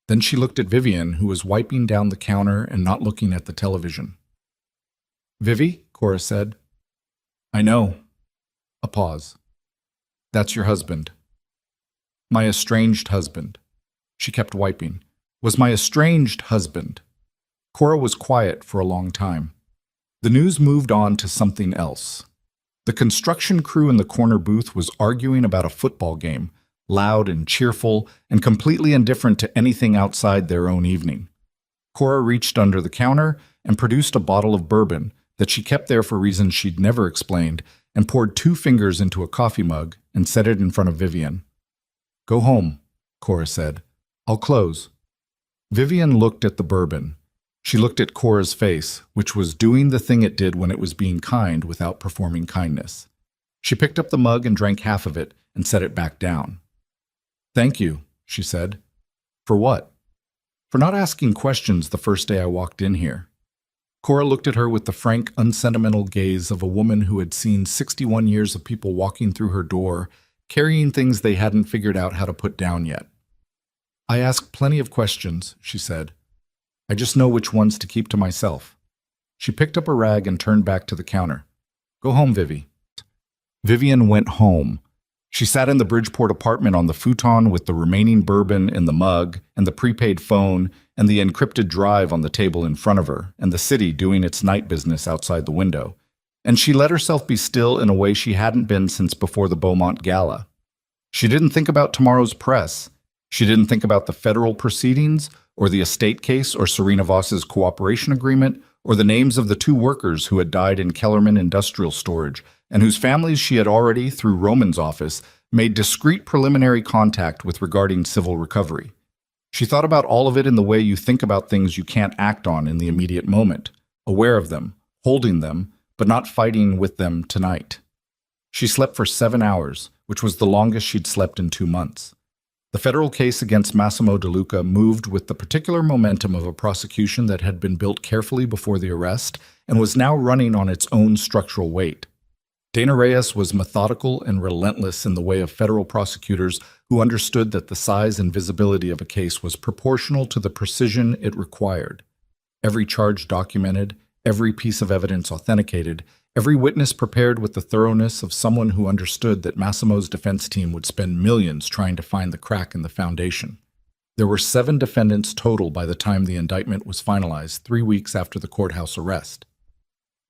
Then she looked at Vivian, who was wiping down the counter and not looking at the television. Vivi? Cora said. I know. A pause. That's your husband. My estranged husband. She kept wiping. Was my estranged husband. Cora was quiet for a long time. The news moved on to something else. The construction crew in the corner booth was arguing about a football game, loud and cheerful and completely indifferent to anything outside their own evening. Cora reached under the counter and produced a bottle of bourbon that she kept there for reasons she'd never explained and poured 2 fingers into a coffee mug and set it in front of Vivian. Go home, Cora said. I'll close. Vivian looked at the bourbon. She looked at Cora's face, which was doing the thing it did when it was being kind without performing kindness. She picked up the mug and drank half of it and set it back down. Thank you, she said. For what? For not asking questions the first day I walked in here. Cora looked at her with the frank, unsentimental gaze of a woman who had seen 61 years of people walking through her door, carrying things they hadn't figured out how to put down yet. I ask plenty of questions, she said. I just know which ones to keep to myself. She picked up a rag and turned back to the counter. Go home, Vivi. Vivian went home. She sat in the Bridgeport apartment on the futon with the remaining bourbon in the mug and the prepaid phone and the encrypted drive on the table in front of her and the city doing its night business outside the window. And she let herself be still in a way she hadn't been since before the Beaumont Gala. She didn't think about tomorrow's press. She didn't think about the federal proceedings or the estate case or Serena Voss's cooperation agreement or the names of the 2 workers who had died in Kellerman Industrial Storage and whose families she had already, through Roman's office, made discreet preliminary contact with regarding civil recovery. She thought about all of it in the way you think about things you can't act on in the immediate moment, aware of them, holding them, but not fighting with them tonight. She slept for 7 hours, which was the longest she'd slept in 2 months. The federal case against Massimo DeLuca moved with the particular momentum of a prosecution that had been built carefully before the arrest and was now running on its own structural weight. Dana Reyes was methodical and relentless in the way of federal prosecutors who understood that the size and visibility of a case was proportional to the precision it required. Every charge documented, every piece of evidence authenticated, every witness prepared with the thoroughness of someone who understood that Massimo's defense team would spend millions trying to find the crack in the foundation. There were 7 defendants total by the time the indictment was finalized 3 weeks after the courthouse arrest.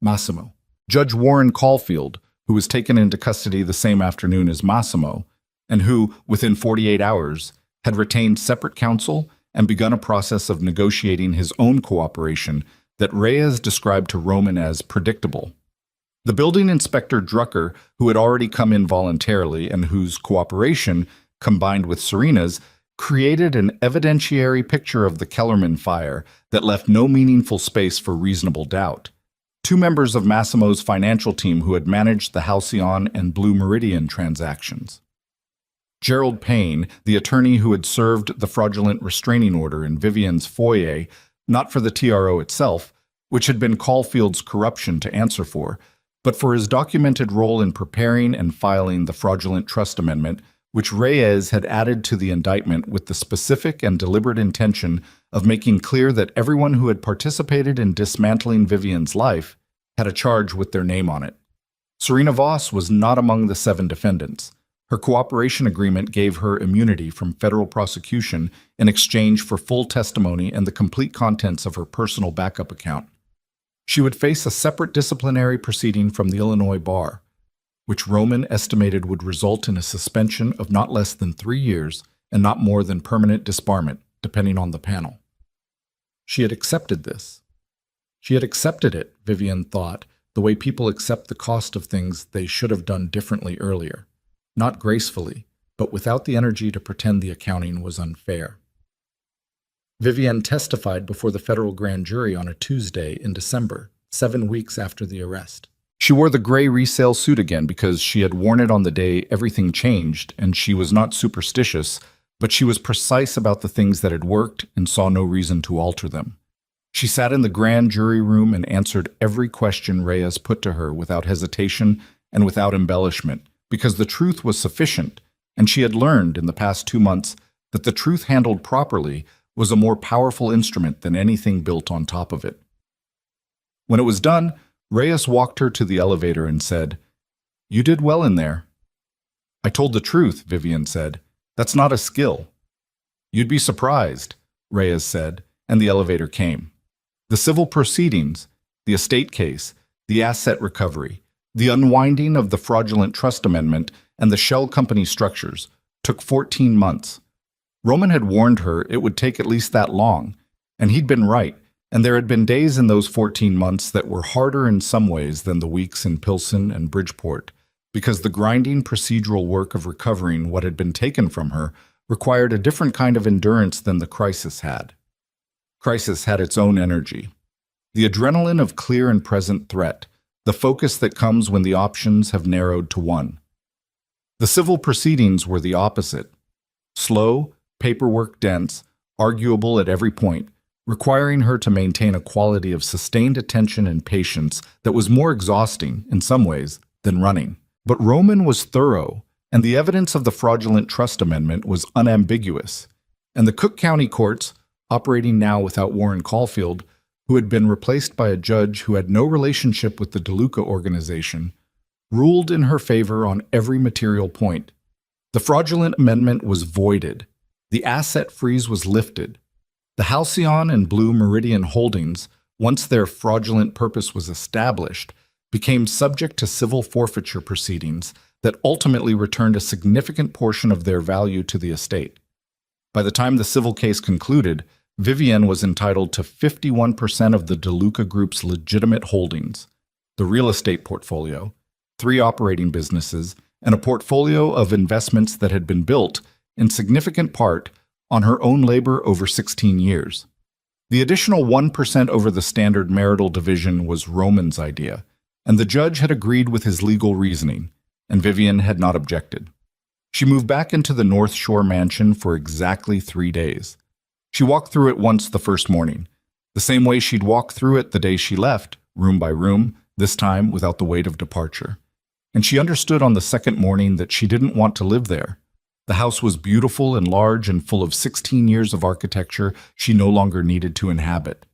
Massimo. Judge Warren Caulfield, who was taken into custody the same afternoon as Massimo, and who, within 48 hours, had retained separate counsel and begun a process of negotiating his own cooperation that Reyes described to Roman as predictable. The building inspector Drucker, who had already come in voluntarily and whose cooperation, combined with Serena's, created an evidentiary picture of the Kellerman fire that left no meaningful space for reasonable doubt. 2 members of Massimo's financial team who had managed the Halcyon and Blue Meridian transactions. Gerald Payne, the attorney who had served the fraudulent restraining order in Vivian's foyer, not for the TRO itself, which had been Caulfield's corruption to answer for, but for his documented role in preparing and filing the fraudulent trust amendment, which Reyes had added to the indictment with the specific and deliberate intention of making clear that everyone who had participated in dismantling Vivian's life had a charge with their name on it. Serena Voss was not among the 7 defendants. Her cooperation agreement gave her immunity from federal prosecution in exchange for full testimony and the complete contents of her personal backup account. She would face a separate disciplinary proceeding from the Illinois bar, which Roman estimated would result in a suspension of not less than 3 years and not more than permanent disbarment, depending on the panel. She had accepted this. She had accepted it, Vivian thought, the way people accept the cost of things they should have done differently earlier. Not gracefully, but without the energy to pretend the accounting was unfair. Vivian testified before the federal grand jury on a Tuesday in December, 7 weeks after the arrest. She wore the gray resale suit again because she had worn it on the day everything changed, and she was not superstitious, but she was precise about the things that had worked and saw no reason to alter them. She sat in the grand jury room and answered every question Reyes put to her without hesitation and without embellishment, because the truth was sufficient, and she had learned in the past 2 months that the truth handled properly was a more powerful instrument than anything built on top of it. When it was done, Reyes walked her to the elevator and said, "You did well in there." "I told the truth," Vivian said. "That's not a skill." "You'd be surprised," Reyes said, and the elevator came. The civil proceedings, the estate case, the asset recovery, the unwinding of the fraudulent trust amendment, and the shell company structures took 14 months. Roman had warned her it would take at least that long, and he'd been right, and there had been days in those 14 months that were harder in some ways than the weeks in Pilsen and Bridgeport, because the grinding procedural work of recovering what had been taken from her required a different kind of endurance than the crisis had. Crisis had its own energy. The adrenaline of clear and present threat, the focus that comes when the options have narrowed to one. The civil proceedings were the opposite. Slow, paperwork dense, arguable at every point, requiring her to maintain a quality of sustained attention and patience that was more exhausting, in some ways, than running. But Roman was thorough, and the evidence of the fraudulent trust amendment was unambiguous. And the Cook County courts, operating now without Warren Caulfield, who had been replaced by a judge who had no relationship with the DeLuca organization, ruled in her favor on every material point. The fraudulent amendment was voided. The asset freeze was lifted. The Halcyon and Blue Meridian holdings, once their fraudulent purpose was established, became subject to civil forfeiture proceedings that ultimately returned a significant portion of their value to the estate. By the time the civil case concluded, Vivian was entitled to 51% of the DeLuca Group's legitimate holdings, the real estate portfolio, 3 operating businesses, and a portfolio of investments that had been built, in significant part, on her own labor over 16 years. The additional 1% over the standard marital division was Roman's idea, and the judge had agreed with his legal reasoning, and Vivian had not objected. She moved back into the North Shore mansion for exactly 3 days. She walked through it once the first morning, the same way she'd walked through it the day she left, room by room, this time without the weight of departure. And she understood on the second morning that she didn't want to live there. The house was beautiful and large and full of 16 years of architecture she no longer needed to inhabit.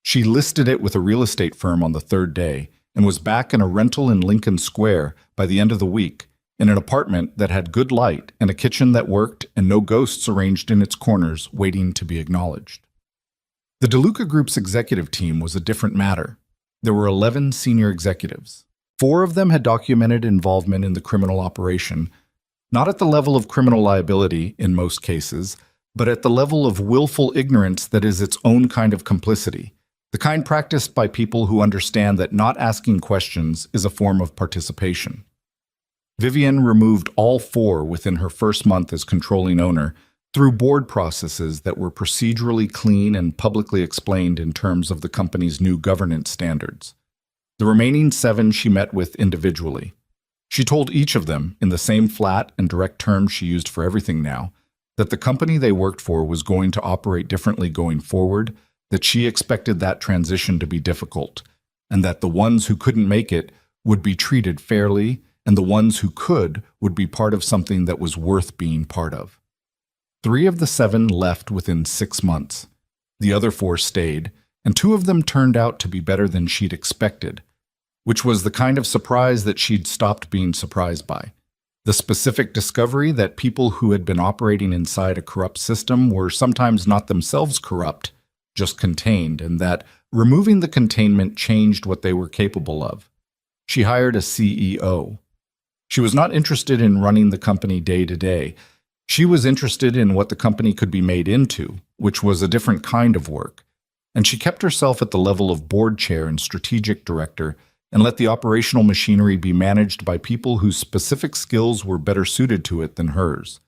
She listed it with a real estate firm on the 3rd day and was back in a rental in Lincoln Square by the end of the week, in an apartment that had good light and a kitchen that worked and no ghosts arranged in its corners waiting to be acknowledged. The DeLuca Group's executive team was a different matter. There were 11 senior executives. 4 of them had documented involvement in the criminal operation, not at the level of criminal liability in most cases, but at the level of willful ignorance that is its own kind of complicity, the kind practiced by people who understand that not asking questions is a form of participation. Vivian removed all 4 within her first month as controlling owner through board processes that were procedurally clean and publicly explained in terms of the company's new governance standards. The remaining 7 she met with individually. She told each of them, in the same flat and direct terms she used for everything now, that the company they worked for was going to operate differently going forward, that she expected that transition to be difficult, and that the ones who couldn't make it would be treated fairly, and the ones who could would be part of something that was worth being part of. 3 of the 7 left within 6 months. The other 4 stayed, and 2 of them turned out to be better than she'd expected, which was the kind of surprise that she'd stopped being surprised by. The specific discovery that people who had been operating inside a corrupt system were sometimes not themselves corrupt, just contained, and that removing the containment changed what they were capable of. She hired a CEO. She was not interested in running the company day to day. She was interested in what the company could be made into, which was a different kind of work. And she kept herself at the level of board chair and strategic director and let the operational machinery be managed by people whose specific skills were better suited to it than hers.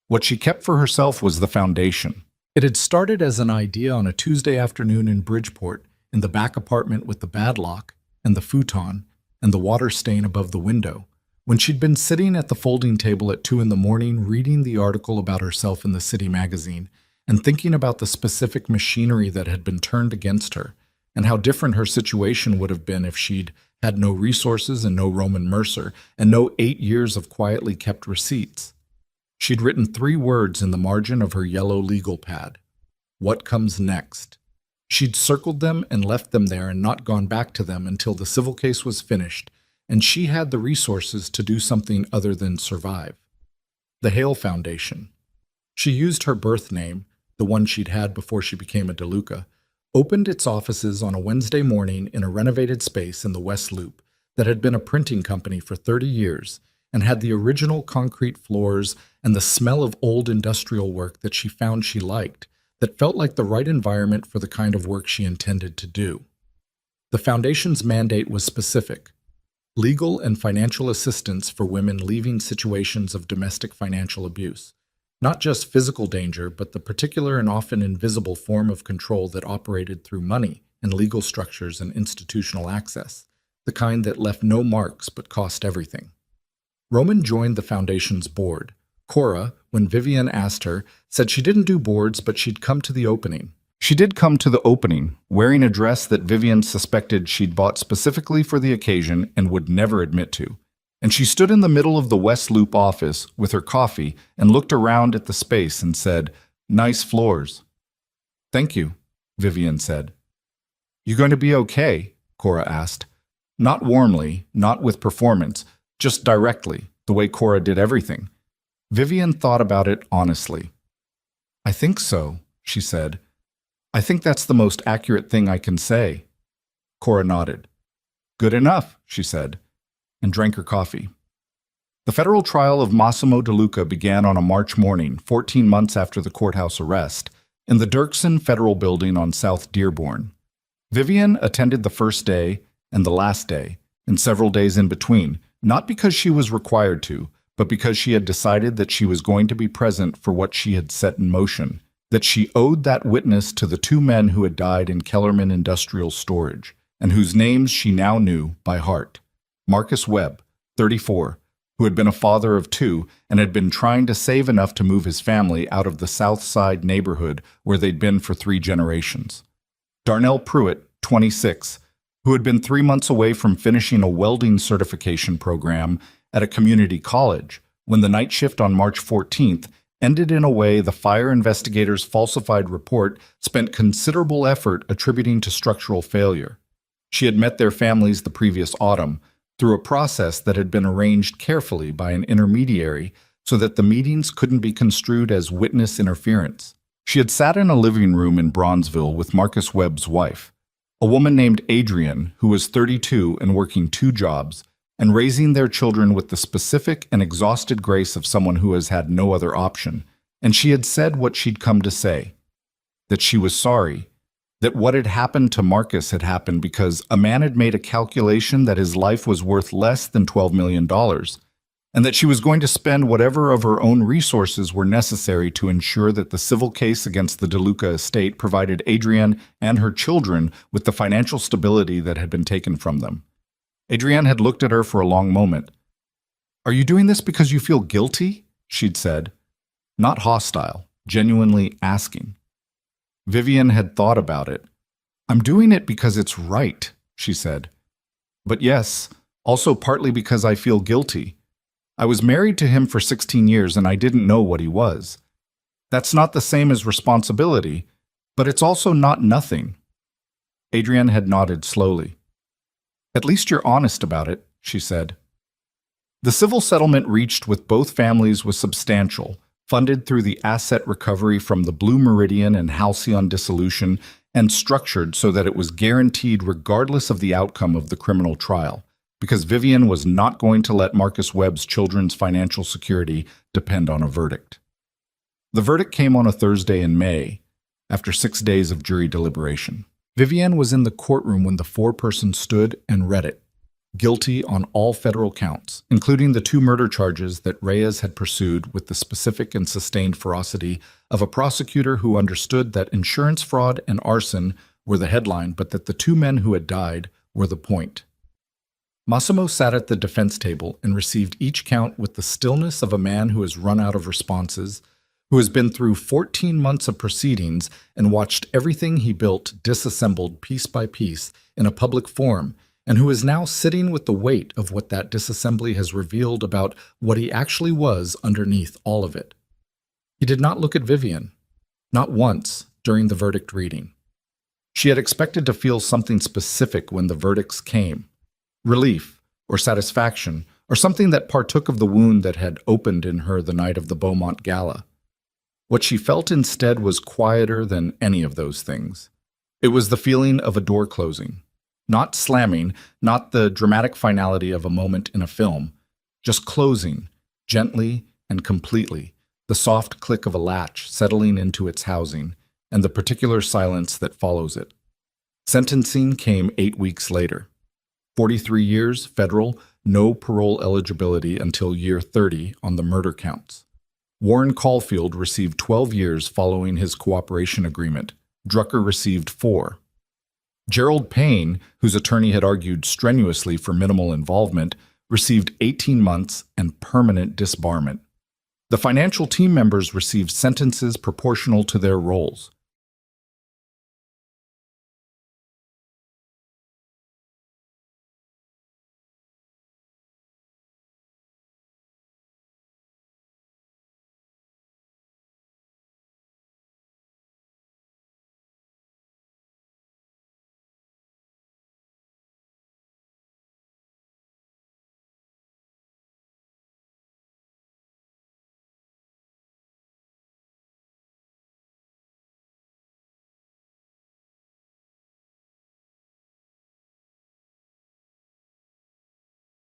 What she kept for herself was the foundation. It had started as an idea on a Tuesday afternoon in Bridgeport, in the back apartment with the bad lock and the futon and the water stain above the window, when she'd been sitting at the folding table at 2 a.m. reading the article about herself in the city magazine and thinking about the specific machinery that had been turned against her, and how different her situation would have been if she'd had no resources and no Roman Mercer and no 8 years of quietly kept receipts. She'd written 3 words in the margin of her yellow legal pad. What comes next? She'd circled them and left them there and not gone back to them until the civil case was finished, and she had the resources to do something other than survive. The Hale Foundation. She used her birth name, the one she'd had before she became a DeLuca, opened its offices on a Wednesday morning in a renovated space in the West Loop that had been a printing company for 30 years and had the original concrete floors and the smell of old industrial work that she found she liked, that felt like the right environment for the kind of work she intended to do. The foundation's mandate was specific: legal and financial assistance for women leaving situations of domestic financial abuse. Not just physical danger, but the particular and often invisible form of control that operated through money and legal structures and institutional access, the kind that left no marks but cost everything. Roman joined the foundation's board. Cora, when Vivian asked her, said she didn't do boards, but she'd come to the opening. She did come to the opening, wearing a dress that Vivian suspected she'd bought specifically for the occasion and would never admit to. And she stood in the middle of the West Loop office with her coffee and looked around at the space and said, "Nice floors." "Thank you," Vivian said. "You going to be okay?" Cora asked. Not warmly, not with performance, just directly, the way Cora did everything. Vivian thought about it honestly. "I think so," she said. "I think that's the most accurate thing I can say." Cora nodded. "Good enough," she said, and drank her coffee. The federal trial of Massimo DeLuca began on a March morning, 14 months after the courthouse arrest, in the Dirksen Federal Building on South Dearborn. Vivian attended the first day and the last day, and several days in between, not because she was required to, but because she had decided that she was going to be present for what she had set in motion, that she owed that witness to the two men who had died in Kellerman Industrial Storage, and whose names she now knew by heart. Marcus Webb, 34, who had been a father of two and had been trying to save enough to move his family out of the South Side neighborhood where they'd been for 3 generations. Darnell Pruitt, 26, who had been 3 months away from finishing a welding certification program at a community college when the night shift on March 14th ended in a way the fire investigators' falsified report spent considerable effort attributing to structural failure. She had met their families the previous autumn, through a process that had been arranged carefully by an intermediary so that the meetings couldn't be construed as witness interference. She had sat in a living room in Bronzeville with Marcus Webb's wife, a woman named Adrienne, who was 32 and working 2 jobs, and raising their children with the specific and exhausted grace of someone who has had no other option. And she had said what she'd come to say, that she was sorry, that what had happened to Marcus had happened because a man had made a calculation that his life was worth less than $12 million, and that she was going to spend whatever of her own resources were necessary to ensure that the civil case against the DeLuca estate provided Adrienne and her children with the financial stability that had been taken from them. Adrienne had looked at her for a long moment. "Are you doing this because you feel guilty?" she'd said. Not hostile, genuinely asking. Vivian had thought about it. "I'm doing it because it's right," she said. "But yes, also partly because I feel guilty. I was married to him for 16 years and I didn't know what he was. That's not the same as responsibility, but it's also not nothing." Adrienne had nodded slowly. "At least you're honest about it," she said. The civil settlement reached with both families was substantial, funded through the asset recovery from the Blue Meridian and Halcyon dissolution, and structured so that it was guaranteed regardless of the outcome of the criminal trial, because Vivian was not going to let Marcus Webb's children's financial security depend on a verdict. The verdict came on a Thursday in May, after 6 days of jury deliberation. Vivian was in the courtroom when the foreperson stood and read it. Guilty on all federal counts, including the 2 murder charges that Reyes had pursued with the specific and sustained ferocity of a prosecutor who understood that insurance fraud and arson were the headline, but that the 2 men who had died were the point. Massimo sat at the defense table and received each count with the stillness of a man who has run out of responses, who has been through 14 months of proceedings and watched everything he built disassembled piece by piece in a public forum, and who is now sitting with the weight of what that disassembly has revealed about what he actually was underneath all of it. He did not look at Vivian, not once during the verdict reading. She had expected to feel something specific when the verdicts came: relief, or satisfaction, or something that partook of the wound that had opened in her the night of the Beaumont Gala. What she felt instead was quieter than any of those things. It was the feeling of a door closing. Not slamming, not the dramatic finality of a moment in a film, just closing, gently and completely, the soft click of a latch settling into its housing, and the particular silence that follows it. Sentencing came 8 weeks later. 43 years, federal, no parole eligibility until year 30 on the murder counts. Warren Caulfield received 12 years following his cooperation agreement. Drucker received 4. Gerald Payne, whose attorney had argued strenuously for minimal involvement, received 18 months and permanent disbarment. The financial team members received sentences proportional to their roles.